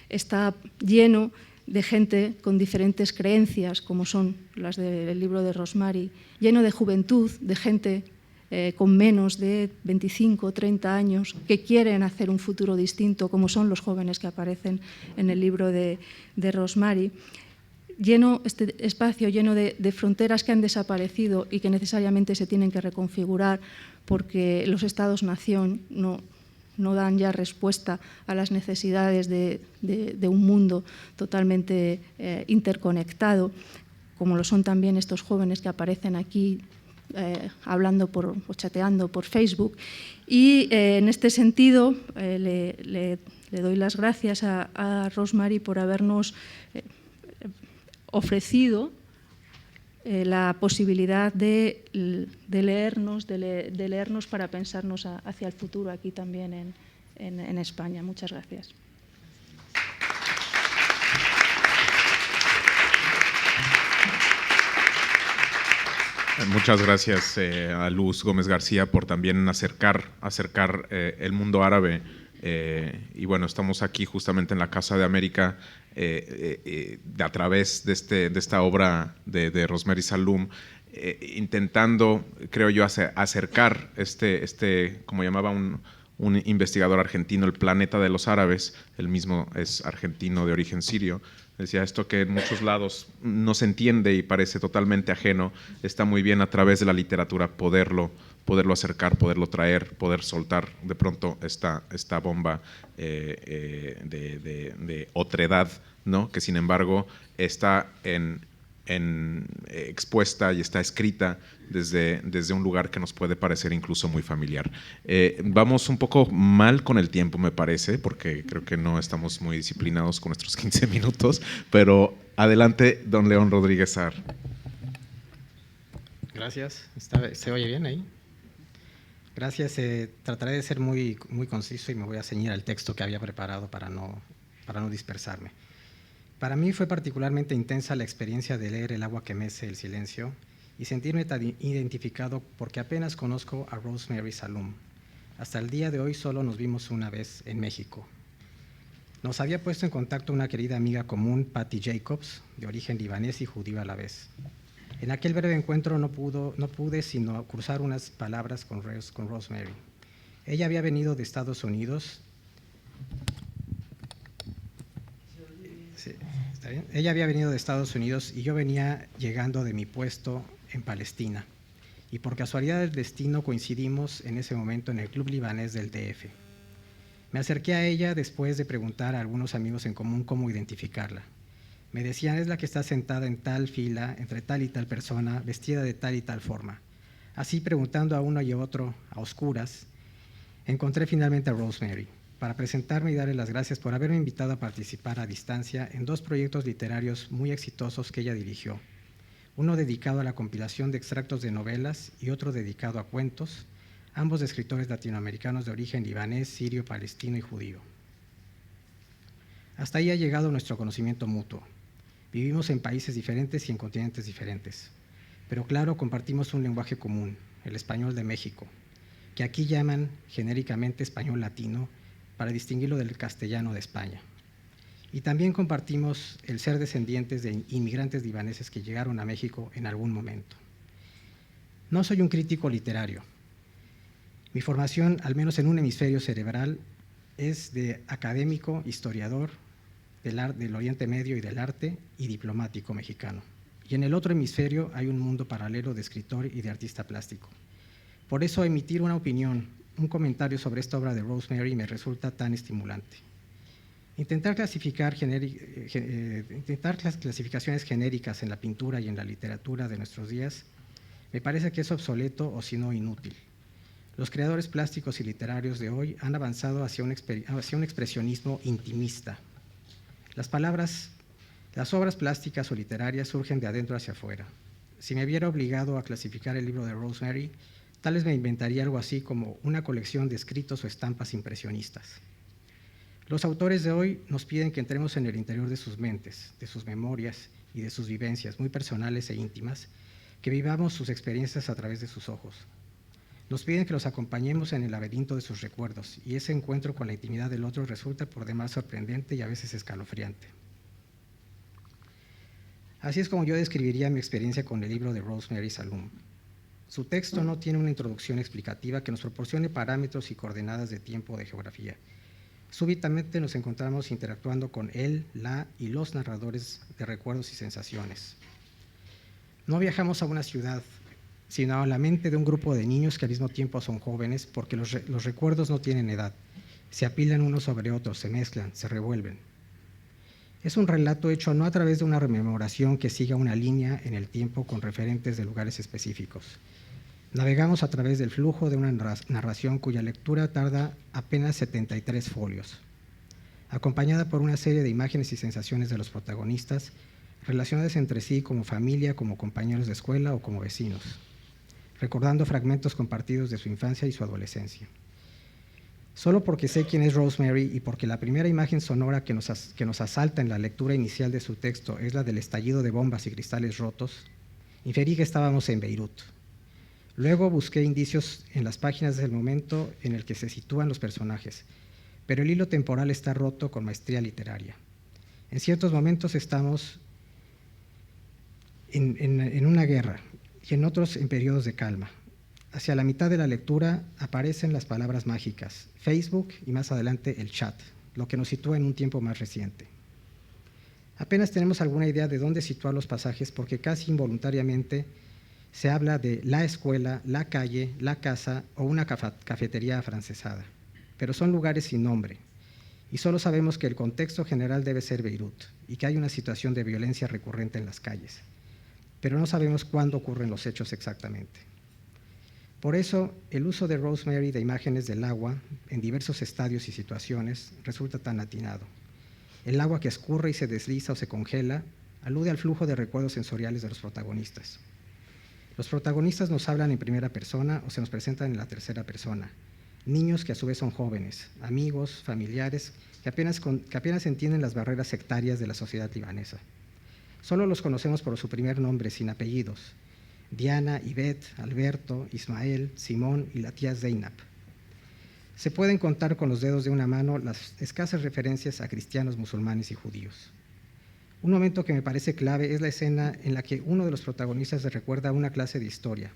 está lleno de gente con diferentes creencias, como son las del libro de Rosemary, lleno de juventud, de gente con menos de 25 o 30 años que quieren hacer un futuro distinto, como son los jóvenes que aparecen en el libro de Rosemary. Este espacio lleno de fronteras que han desaparecido y que necesariamente se tienen que reconfigurar porque los Estados-nación no dan ya respuesta a las necesidades de un mundo totalmente interconectado, como lo son también estos jóvenes que aparecen aquí hablando o chateando por Facebook. Y en este sentido le doy las gracias a Rosemary por habernos ofrecido la posibilidad de leernos para pensarnos hacia el futuro aquí también en España. Muchas gracias. Muchas gracias a Luz Gómez García por también acercar el mundo árabe. Y bueno, estamos aquí justamente en la Casa de América a través de esta obra de Rosemary Saloum, intentando, creo yo, acercar como llamaba un investigador argentino, el planeta de los árabes. Él mismo es argentino de origen sirio. Decía esto que en muchos lados no se entiende y parece totalmente ajeno. Está muy bien a través de la literatura poderlo acercar, poderlo traer, poder soltar de pronto esta bomba de otredad, ¿no? Que sin embargo está expuesta y está escrita desde un lugar que nos puede parecer incluso muy familiar. Vamos un poco mal con el tiempo, me parece, porque creo que no estamos muy disciplinados con nuestros 15 minutos, pero Adelante, don León Rodríguez Saar. Gracias. ¿Se oye bien ahí? Gracias. Trataré de ser muy conciso y me voy a ceñir al texto que había preparado para no dispersarme. Para mí fue particularmente intensa la experiencia de leer El agua que mece el silencio y sentirme tan identificado porque apenas conozco a Rosemary Saloom. Hasta el día de hoy solo nos vimos una vez en México. Nos había puesto en contacto una querida amiga común, Patty Jacobs, de origen libanés y judío a la vez. En aquel breve encuentro no pude sino cruzar unas palabras con Rosemary. Ella había venido de Estados Unidos. Sí, ¿está bien? Ella había venido de Estados Unidos y yo venía llegando de mi puesto en Palestina. Y por casualidad del destino coincidimos en ese momento en el club libanés del DF. Me acerqué a ella después de preguntar a algunos amigos en común cómo identificarla. Me decían, es la que está sentada en tal fila, entre tal y tal persona, vestida de tal y tal forma. Así, preguntando a uno y a otro, a oscuras, encontré finalmente a Rosemary, para presentarme y darle las gracias por haberme invitado a participar a distancia en 2 proyectos literarios muy exitosos que ella dirigió. Uno dedicado a la compilación de extractos de novelas y otro dedicado a cuentos, ambos de escritores latinoamericanos de origen libanés, sirio, palestino y judío. Hasta ahí ha llegado nuestro conocimiento mutuo. Vivimos en países diferentes y en continentes diferentes, pero claro, compartimos un lenguaje común, el español de México, que aquí llaman genéricamente español latino para distinguirlo del castellano de España. Y también compartimos el ser descendientes de inmigrantes libaneses que llegaron a México en algún momento. No soy un crítico literario. Mi formación, al menos en un hemisferio cerebral, es de académico, historiador del Oriente Medio y del arte y diplomático mexicano. Y en el otro hemisferio hay un mundo paralelo de escritor y de artista plástico. Por eso emitir una opinión, un comentario sobre esta obra de Rosemary me resulta tan estimulante. Intentar las clasificaciones genéricas en la pintura y en la literatura de nuestros días me parece que es obsoleto o si no inútil. Los creadores plásticos y literarios de hoy han avanzado hacia un expresionismo intimista. Las obras plásticas o literarias surgen de adentro hacia afuera. Si me viera obligado a clasificar el libro de Rosemary, tal vez me inventaría algo así como una colección de escritos o estampas impresionistas. Los autores de hoy nos piden que entremos en el interior de sus mentes, de sus memorias y de sus vivencias muy personales e íntimas, que vivamos sus experiencias a través de sus ojos. Nos piden que los acompañemos en el laberinto de sus recuerdos y ese encuentro con la intimidad del otro resulta por demás sorprendente y a veces escalofriante. Así es como yo describiría mi experiencia con el libro de Rosemary Saloom. Su texto no tiene una introducción explicativa que nos proporcione parámetros y coordenadas de tiempo o de geografía. Súbitamente nos encontramos interactuando con él, la y los narradores de recuerdos y sensaciones. No viajamos a una ciudad, sino a la mente de un grupo de niños que al mismo tiempo son jóvenes, porque los recuerdos no tienen edad, se apilan unos sobre otros, se mezclan, se revuelven. Es un relato hecho no a través de una rememoración que siga una línea en el tiempo con referentes de lugares específicos. Navegamos a través del flujo de una narración cuya lectura tarda apenas 73 folios, acompañada por una serie de imágenes y sensaciones de los protagonistas, relacionadas entre sí como familia, como compañeros de escuela o como vecinos, recordando fragmentos compartidos de su infancia y su adolescencia. Solo porque sé quién es Rosemary y porque la primera imagen sonora que nos asalta en la lectura inicial de su texto es la del estallido de bombas y cristales rotos, inferí que estábamos en Beirut. Luego busqué indicios en las páginas del momento en el que se sitúan los personajes, pero el hilo temporal está roto con maestría literaria. En ciertos momentos estamos en una guerra y en otros en periodos de calma. Hacia la mitad de la lectura aparecen las palabras mágicas, Facebook y más adelante el chat, lo que nos sitúa en un tiempo más reciente. Apenas tenemos alguna idea de dónde situar los pasajes porque casi involuntariamente se habla de la escuela, la calle, la casa o una cafetería afrancesada, pero son lugares sin nombre y solo sabemos que el contexto general debe ser Beirut y que hay una situación de violencia recurrente en las calles, pero no sabemos cuándo ocurren los hechos exactamente. Por eso, el uso de Rosemary de imágenes del agua en diversos estadios y situaciones resulta tan atinado. El agua que escurre y se desliza o se congela, Alude al flujo de recuerdos sensoriales de los protagonistas. Los protagonistas nos hablan en primera persona o se nos presentan en la tercera persona. Niños que a su vez son jóvenes, amigos, familiares, que apenas entienden las barreras sectarias de la sociedad libanesa. Solo los conocemos por su primer nombre, sin apellidos: Diana, Ivette, Alberto, Ismael, Simón y la tía Zeynab. Se pueden contar con los dedos de una mano las escasas referencias a cristianos, musulmanes y judíos. Un momento que me parece clave es la escena en la que uno de los protagonistas se recuerda a una clase de historia,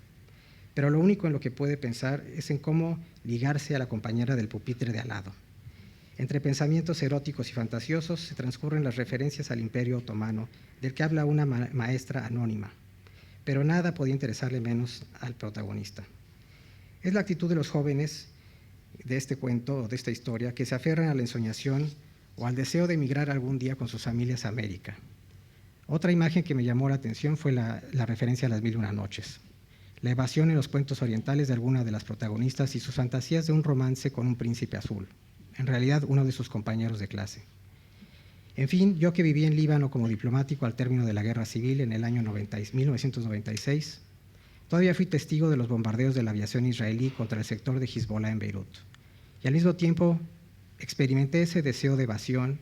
pero lo único en lo que puede pensar es en cómo ligarse a la compañera del pupitre de al lado. Entre pensamientos eróticos y fantasiosos se transcurren las referencias al Imperio Otomano, del que habla una maestra anónima, pero nada podía interesarle menos al protagonista. Es la actitud de los jóvenes de este cuento o de esta historia que se aferran a la ensoñación o al deseo de emigrar algún día con sus familias a América. Otra imagen que me llamó la atención fue la referencia a las 1001 noches, la evasión en los cuentos orientales de alguna de las protagonistas y sus fantasías de un romance con un príncipe azul, en realidad uno de sus compañeros de clase. En fin, yo que viví en Líbano como diplomático al término de la Guerra Civil en el año 1996, todavía fui testigo de los bombardeos de la aviación israelí contra el sector de Hezbollah en Beirut, y al mismo tiempo experimenté ese deseo de evasión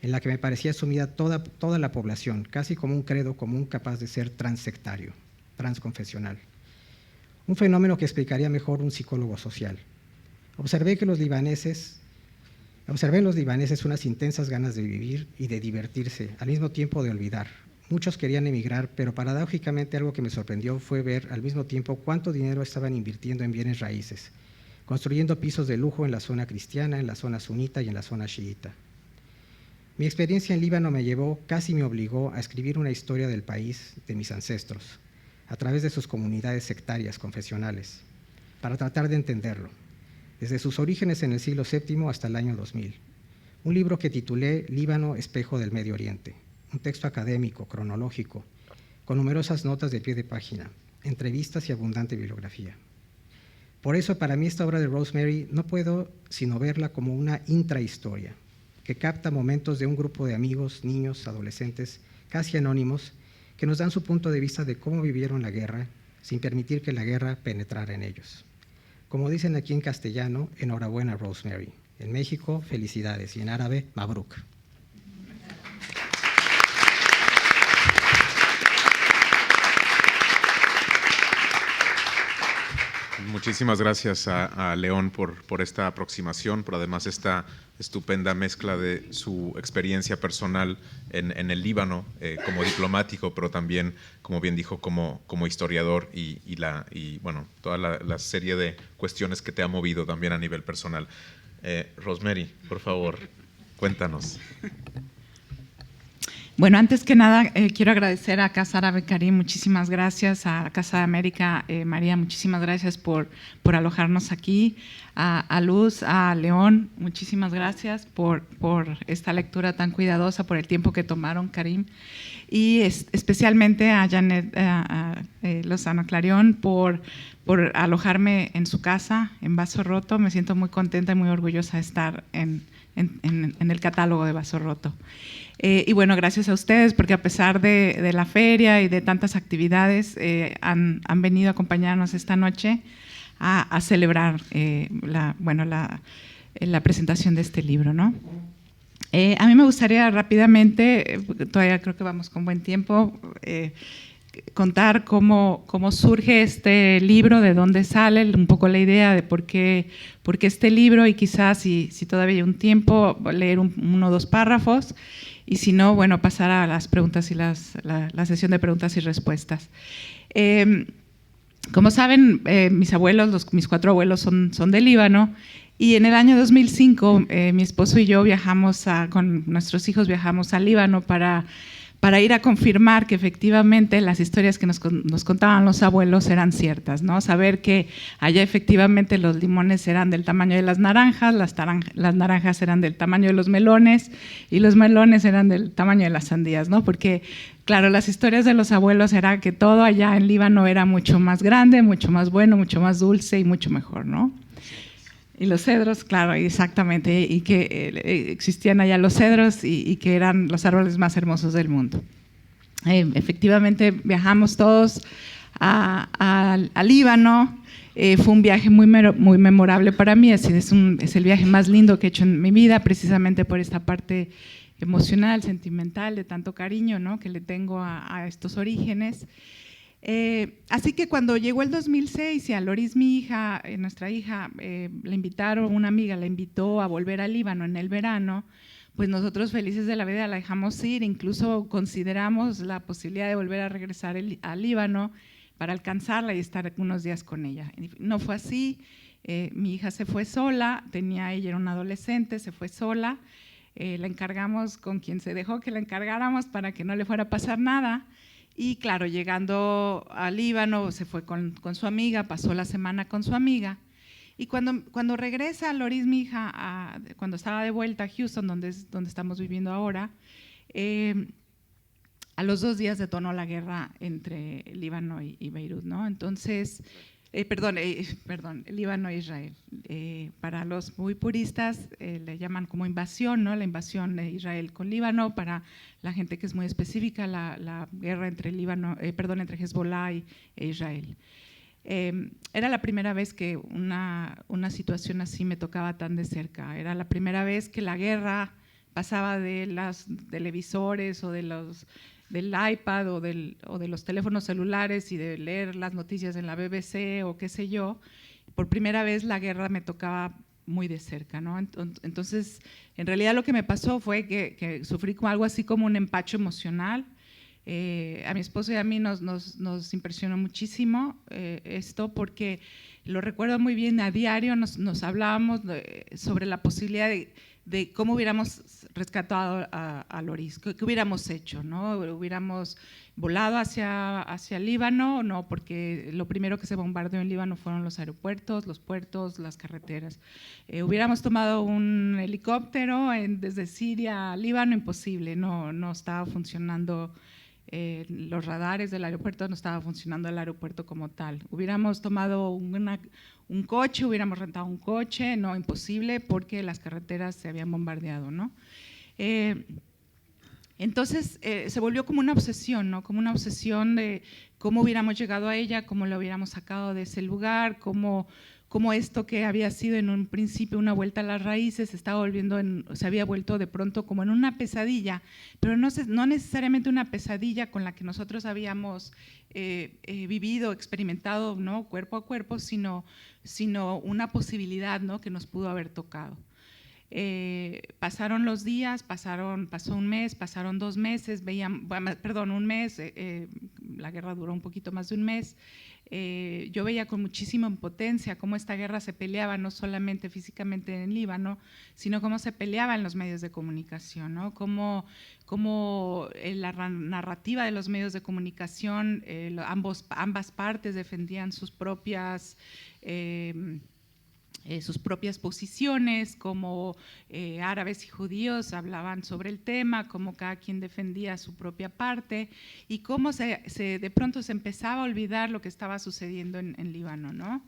en la que me parecía sumida toda la población, casi como un credo común capaz de ser transsectario, transconfesional. Un fenómeno que explicaría mejor un psicólogo social. Observé en los libaneses unas intensas ganas de vivir y de divertirse, al mismo tiempo de olvidar. Muchos querían emigrar, pero paradójicamente algo que me sorprendió fue ver al mismo tiempo cuánto dinero estaban invirtiendo en bienes raíces, construyendo pisos de lujo en la zona cristiana, en la zona sunita y en la zona chiita. Mi experiencia en Líbano me llevó, casi me obligó a escribir una historia del país de mis ancestros, a través de sus comunidades sectarias, confesionales, para tratar de entenderlo, desde sus orígenes en el siglo VII hasta el año 2000. Un libro que titulé Líbano, espejo del Medio Oriente, un texto académico, cronológico, con numerosas notas de pie de página, entrevistas y abundante bibliografía. Por eso, para mí, esta obra de Rosemary no puedo sino verla como una intrahistoria, que capta momentos de un grupo de amigos, niños, adolescentes, casi anónimos, que nos dan su punto de vista de cómo vivieron la guerra, sin permitir que la guerra penetrara en ellos. Como dicen aquí en castellano, enhorabuena, Rosemary. En México, felicidades. Y en árabe, Mabruk. Muchísimas gracias a León por esta aproximación, por además esta estupenda mezcla de su experiencia personal en el Líbano como diplomático, pero también, como bien dijo, como historiador y bueno, toda la serie de cuestiones que te ha movido también a nivel personal. Rosemary, por favor, cuéntanos. Bueno, antes que nada, quiero agradecer a Casa Árabe Karim, muchísimas gracias, a Casa de América, María, muchísimas gracias por alojarnos aquí, a Luz, a León, muchísimas gracias por esta lectura tan cuidadosa, por el tiempo que tomaron, Karim, y especialmente a Janet Lozano Clarion por alojarme en su casa, en Vaso Roto. Me siento muy contenta y muy orgullosa de estar en el catálogo de Vaso Roto. Y bueno, gracias a ustedes, porque a pesar de la feria y de tantas actividades, han venido a acompañarnos esta noche a celebrar la presentación de este libro, ¿no? A mí me gustaría rápidamente, todavía creo que vamos con buen tiempo, contar cómo surge este libro, de dónde sale, un poco la idea de por qué este libro, y quizás si todavía hay un tiempo, leer uno o dos párrafos, y si no, bueno, pasar a las preguntas y la sesión de preguntas y respuestas. Como saben, mis abuelos, mis 4 abuelos son de Líbano, y en el año 2005 mi esposo y yo con nuestros hijos viajamos al Líbano para ir a confirmar que efectivamente las historias que nos contaban los abuelos eran ciertas, ¿no? Saber que allá efectivamente los limones eran del tamaño de las naranjas, las naranjas eran del tamaño de los melones y los melones eran del tamaño de las sandías, ¿no? Porque, claro, las historias de los abuelos era que todo allá en Líbano era mucho más grande, mucho más bueno, mucho más dulce y mucho mejor, ¿no? Y los cedros, claro, exactamente, y que existían allá los cedros y que eran los árboles más hermosos del mundo. Efectivamente, viajamos todos al Líbano. Fue un viaje muy memorable para mí, es el viaje más lindo que he hecho en mi vida, precisamente por esta parte emocional, sentimental, de tanto cariño, ¿no?, que le tengo a estos orígenes. Así que cuando llegó el 2006 y a Loris, mi hija, nuestra hija, le invitaron, una amiga la invitó a volver al Líbano en el verano, pues nosotros felices de la vida la dejamos ir, incluso consideramos la posibilidad de volver a regresar al Líbano para alcanzarla y estar unos días con ella. No fue así, mi hija se fue sola, ella era una adolescente, se fue sola, la encargamos con quien se dejó que la encargáramos para que no le fuera a pasar nada. Y claro, llegando al Líbano, se fue con su amiga, pasó la semana con su amiga. Y cuando regresa Loris, mi hija, cuando estaba de vuelta a Houston, donde estamos viviendo ahora, a los 2 días detonó la guerra entre Líbano y Beirut, ¿no? Entonces, perdón, Líbano e Israel. Para los muy puristas le llaman como invasión, ¿no? La invasión de Israel con Líbano. Para la gente que es muy específica, la guerra entre entre Hezbollah e Israel. Era la primera vez que una situación así me tocaba tan de cerca. Era la primera vez que la guerra pasaba de los televisores o del iPad o de los teléfonos celulares y de leer las noticias en la BBC o qué sé yo. Por primera vez la guerra me tocaba muy de cerca, ¿no? Entonces, en realidad lo que me pasó fue que sufrí algo así como un empacho emocional. A mi esposo y a mí nos impresionó muchísimo esto, porque lo recuerdo muy bien, a diario nos hablábamos sobre la posibilidad de cómo hubiéramos rescatado a Loris, qué hubiéramos hecho, ¿no? ¿Hubiéramos volado hacia el Líbano? No, porque lo primero que se bombardeó en Líbano fueron los aeropuertos, los puertos, las carreteras. ¿Hubiéramos tomado un helicóptero desde Siria a Líbano? Imposible, no estaba funcionando. Los radares del aeropuerto, no estaba funcionando el aeropuerto como tal. Hubiéramos tomado un coche, hubiéramos rentado un coche, no, imposible, porque las carreteras se habían bombardeado, ¿no? Entonces se volvió como una obsesión, ¿no? Como una obsesión de cómo hubiéramos llegado a ella, cómo la hubiéramos sacado de ese lugar, cómo esto que había sido en un principio una vuelta a las raíces se había vuelto de pronto como en una pesadilla, pero no necesariamente una pesadilla con la que nosotros habíamos vivido, experimentado, ¿no?, cuerpo a cuerpo, sino una posibilidad, ¿no?, que nos pudo haber tocado. Pasaron los días, pasó un mes, pasaron 2 meses, un mes, la guerra duró un poquito más de un mes. Yo veía con muchísima impotencia cómo esta guerra se peleaba no solamente físicamente en Líbano, sino cómo se peleaba en los medios de comunicación, ¿no? Cómo la narrativa de los medios de comunicación, ambas partes defendían sus propias posiciones, como árabes y judíos hablaban sobre el tema, cómo cada quien defendía su propia parte y cómo de pronto se empezaba a olvidar lo que estaba sucediendo en Líbano, ¿no?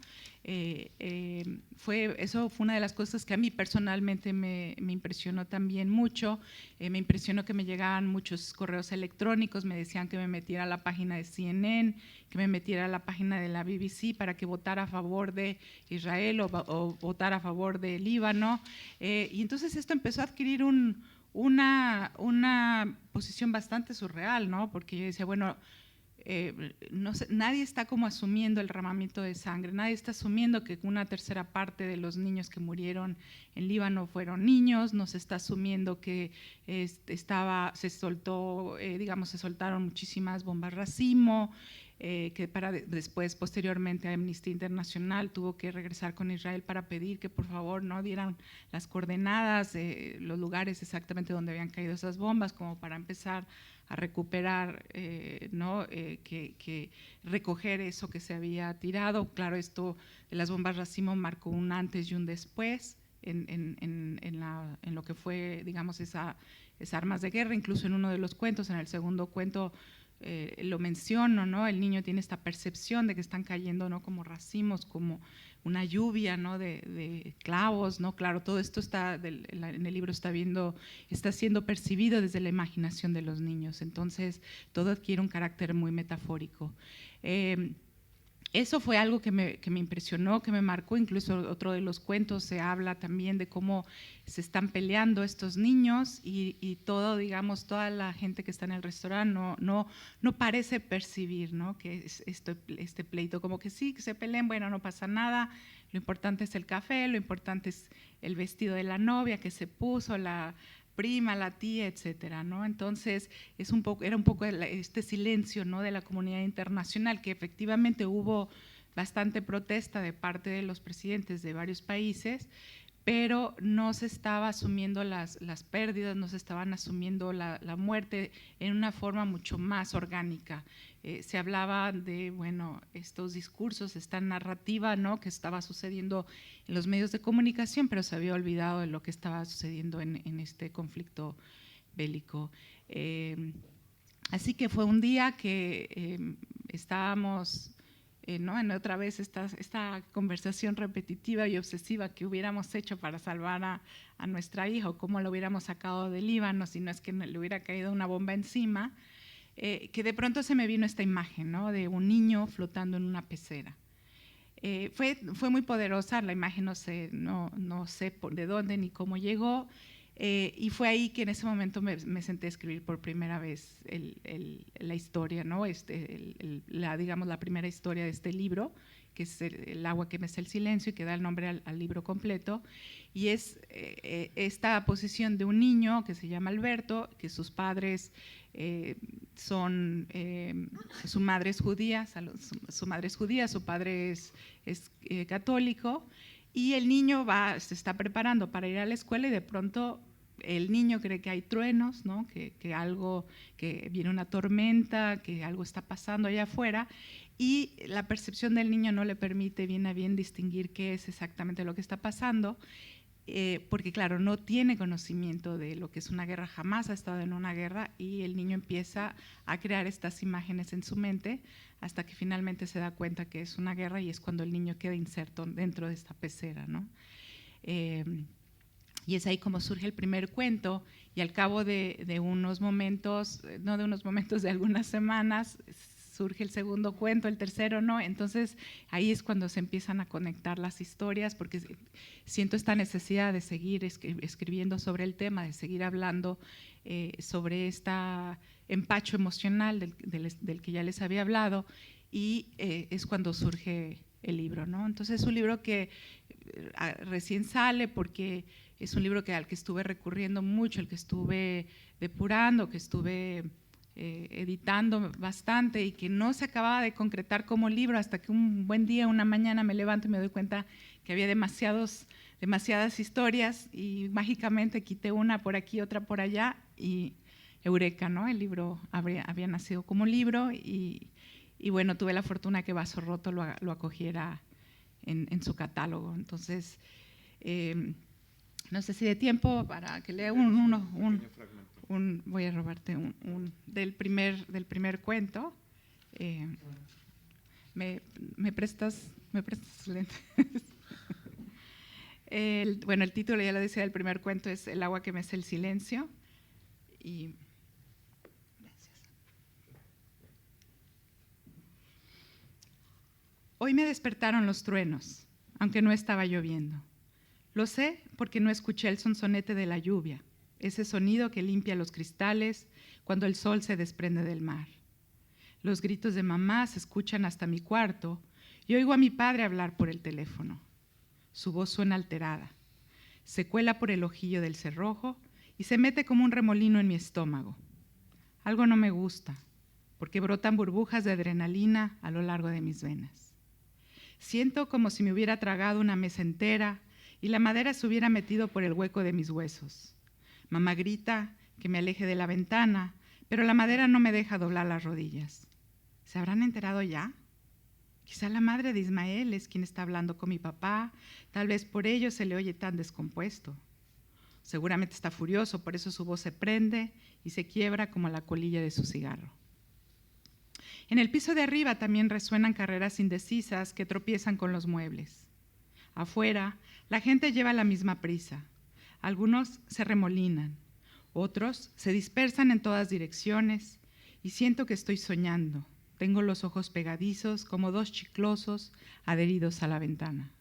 Eso fue una de las cosas que a mí personalmente me impresionó también mucho. Me impresionó que me llegaban muchos correos electrónicos, me decían que me metiera a la página de CNN, que me metiera a la página de la BBC para que votara a favor de Israel o votara a favor de Líbano. Y entonces esto empezó a adquirir una posición bastante surreal, ¿no? Porque yo decía, bueno, nadie está como asumiendo el derramamiento de sangre, nadie está asumiendo que una tercera parte de los niños que murieron en Líbano fueron niños, no se está asumiendo que se soltaron muchísimas bombas racimo, que después, posteriormente, Amnistía Internacional tuvo que regresar con Israel para pedir que por favor no dieran las coordenadas, los lugares exactamente donde habían caído esas bombas, como para empezar a recuperar, que recoger eso que se había tirado. Claro, esto de las bombas racimo marcó un antes y un después en lo que fue, digamos, esas armas de guerra. Incluso en uno de los cuentos, en el segundo cuento, lo menciono, ¿no? El niño tiene esta percepción de que están cayendo, ¿no? Como racimos, como una lluvia, ¿no? de clavos, ¿no? Claro, todo esto está en el libro está siendo percibido desde la imaginación de los niños, entonces todo adquiere un carácter muy metafórico. Eso fue algo que me impresionó, que me marcó. Incluso otro de los cuentos se habla también de cómo se están peleando estos niños y todo, digamos, toda la gente que está en el restaurante no parece percibir, ¿no? Que es este pleito, como que sí, que se peleen, bueno, no pasa nada, lo importante es el café, lo importante es el vestido de la novia que se puso, la prima, la tía, etcétera, ¿no? Entonces era un poco este silencio, ¿no? De la comunidad internacional, que efectivamente hubo bastante protesta de parte de los presidentes de varios países, pero no se estaba asumiendo las pérdidas, no se estaban asumiendo la muerte en una forma mucho más orgánica. Se hablaba de, bueno, estos discursos, esta narrativa, ¿no? Que estaba sucediendo en los medios de comunicación, pero se había olvidado de lo que estaba sucediendo en este conflicto bélico. Así que fue un día que estábamos… ¿no? En otra vez esta conversación repetitiva y obsesiva que hubiéramos hecho para salvar a nuestra hija, o cómo lo hubiéramos sacado del Líbano si no es que le hubiera caído una bomba encima, que de pronto se me vino esta imagen, ¿no? De un niño flotando en una pecera. Fue muy poderosa la imagen, no sé de dónde ni cómo llegó, y fue ahí que en ese momento me senté a escribir por primera vez la historia, ¿no? Digamos, la primera historia de este libro, que es El agua que mece el silencio, y que da el nombre al libro completo, y es esta posición de un niño que se llama Alberto, que sus padres su madre es judía, su padre es católico, y el niño se está preparando para ir a la escuela y de pronto el niño cree que hay truenos, ¿no? que viene una tormenta, que algo está pasando allá afuera, y la percepción del niño no le permite bien a bien distinguir qué es exactamente lo que está pasando, porque claro, no tiene conocimiento de lo que es una guerra, jamás ha estado en una guerra, y el niño empieza a crear estas imágenes en su mente hasta que finalmente se da cuenta que es una guerra, y es cuando el niño queda inserto dentro de esta pecera, ¿no? Y es ahí como surge el primer cuento, y al cabo de unos momentos, no de unos momentos, de algunas semanas, surge el segundo cuento, el tercero, ¿no? Entonces ahí es cuando se empiezan a conectar las historias, porque siento esta necesidad de seguir escribiendo sobre el tema, de seguir hablando sobre este empacho emocional del que ya les había hablado, y es cuando surge el libro, ¿no? Entonces es un libro que recién sale, porque es un libro al que estuve recurriendo mucho, el que estuve depurando, que estuve editando bastante, y que no se acababa de concretar como libro, hasta que un buen día, una mañana, me levanto y me doy cuenta que había demasiadas historias, y mágicamente quité una por aquí, otra por allá, y eureka, ¿no? El libro había nacido como libro, y bueno, tuve la fortuna que Vaso Roto lo acogiera en su catálogo. Entonces, no sé si de tiempo para que lea voy a robarte del primer cuento. ¿Me prestas lentes? Bueno, el título ya lo decía, del primer cuento es El agua que mece el silencio. Y gracias. Hoy me despertaron los truenos, aunque no estaba lloviendo. Lo sé porque no escuché el sonsonete de la lluvia, ese sonido que limpia los cristales cuando el sol se desprende del mar. Los gritos de mamá se escuchan hasta mi cuarto y oigo a mi padre hablar por el teléfono. Su voz suena alterada, se cuela por el ojillo del cerrojo y se mete como un remolino en mi estómago. Algo no me gusta, porque brotan burbujas de adrenalina a lo largo de mis venas. Siento como si me hubiera tragado una mesa entera y la madera se hubiera metido por el hueco de mis huesos. Mamá grita que me aleje de la ventana, pero la madera no me deja doblar las rodillas. ¿Se habrán enterado ya? Quizá la madre de Ismael es quien está hablando con mi papá, tal vez por ello se le oye tan descompuesto. Seguramente está furioso, por eso su voz se prende y se quiebra como la colilla de su cigarro. En el piso de arriba también resuenan carreras indecisas que tropiezan con los muebles. Afuera, la gente lleva la misma prisa. Algunos se remolinan, otros se dispersan en todas direcciones y siento que estoy soñando. Tengo los ojos pegadizos como dos chiclosos adheridos a la ventana.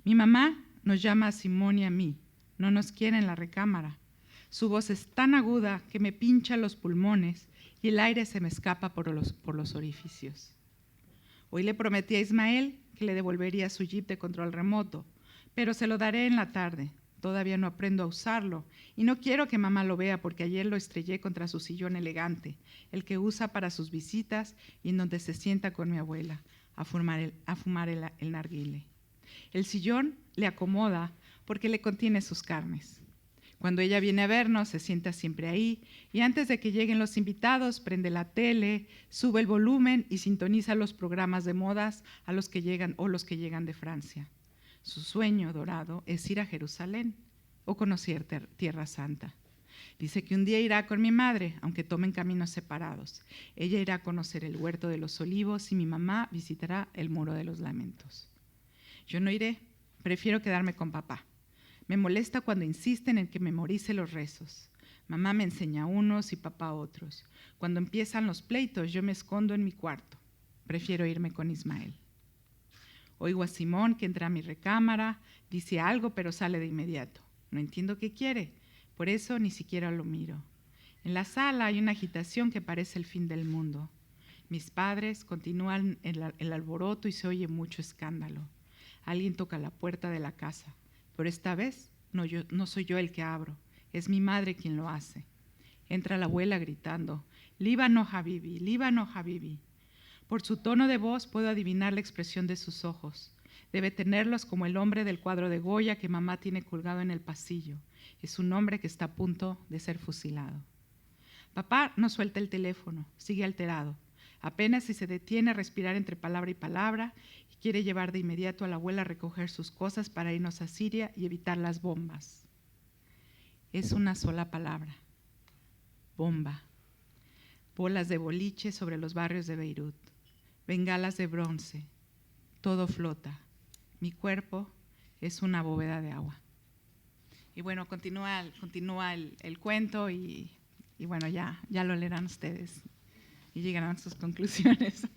Mi mamá nos llama a Simón y a mí. No nos quiere en la recámara. Su voz es tan aguda que me pincha los pulmones y el aire se me escapa por los orificios. Hoy le prometí a Ismael que le devolvería su jeep de control remoto, pero se lo daré en la tarde. Todavía no aprendo a usarlo y no quiero que mamá lo vea porque ayer lo estrellé contra su sillón elegante, el que usa para sus visitas y en donde se sienta con mi abuela a fumar el narguile. El sillón le acomoda porque le contiene sus carnes. Cuando ella viene a vernos, se sienta siempre ahí y antes de que lleguen los invitados, prende la tele, sube el volumen y sintoniza los programas de modas a los que llegan de Francia. Su sueño dorado es ir a Jerusalén o conocer Tierra Santa. Dice que un día irá con mi madre, aunque tomen caminos separados. Ella irá a conocer el Huerto de los Olivos y mi mamá visitará el Muro de los Lamentos. Yo no iré, prefiero quedarme con papá. Me molesta cuando insisten en que memorice los rezos. Mamá me enseña unos y papá otros. Cuando empiezan los pleitos, yo me escondo en mi cuarto. Prefiero irme con Ismael. Oigo a Simón que entra a mi recámara, dice algo pero sale de inmediato. No entiendo qué quiere, por eso ni siquiera lo miro. En la sala hay una agitación que parece el fin del mundo. Mis padres continúan el alboroto y se oye mucho escándalo. Alguien toca la puerta de la casa, pero esta vez no soy yo el que abro, es mi madre quien lo hace. Entra la abuela gritando, «Líbano Habibi, Líbano Habibi». Por su tono de voz puedo adivinar la expresión de sus ojos. Debe tenerlos como el hombre del cuadro de Goya que mamá tiene colgado en el pasillo. Es un hombre que está a punto de ser fusilado. Papá no suelta el teléfono, sigue alterado. Apenas si se detiene a respirar entre palabra y palabra y quiere llevar de inmediato a la abuela a recoger sus cosas para irnos a Siria y evitar las bombas. Es una sola palabra, bomba. Bolas de boliche sobre los barrios de Beirut, bengalas de bronce, todo flota. Mi cuerpo es una bóveda de agua. Y bueno, continúa el cuento y bueno, ya lo leerán ustedes y llegarán a sus conclusiones.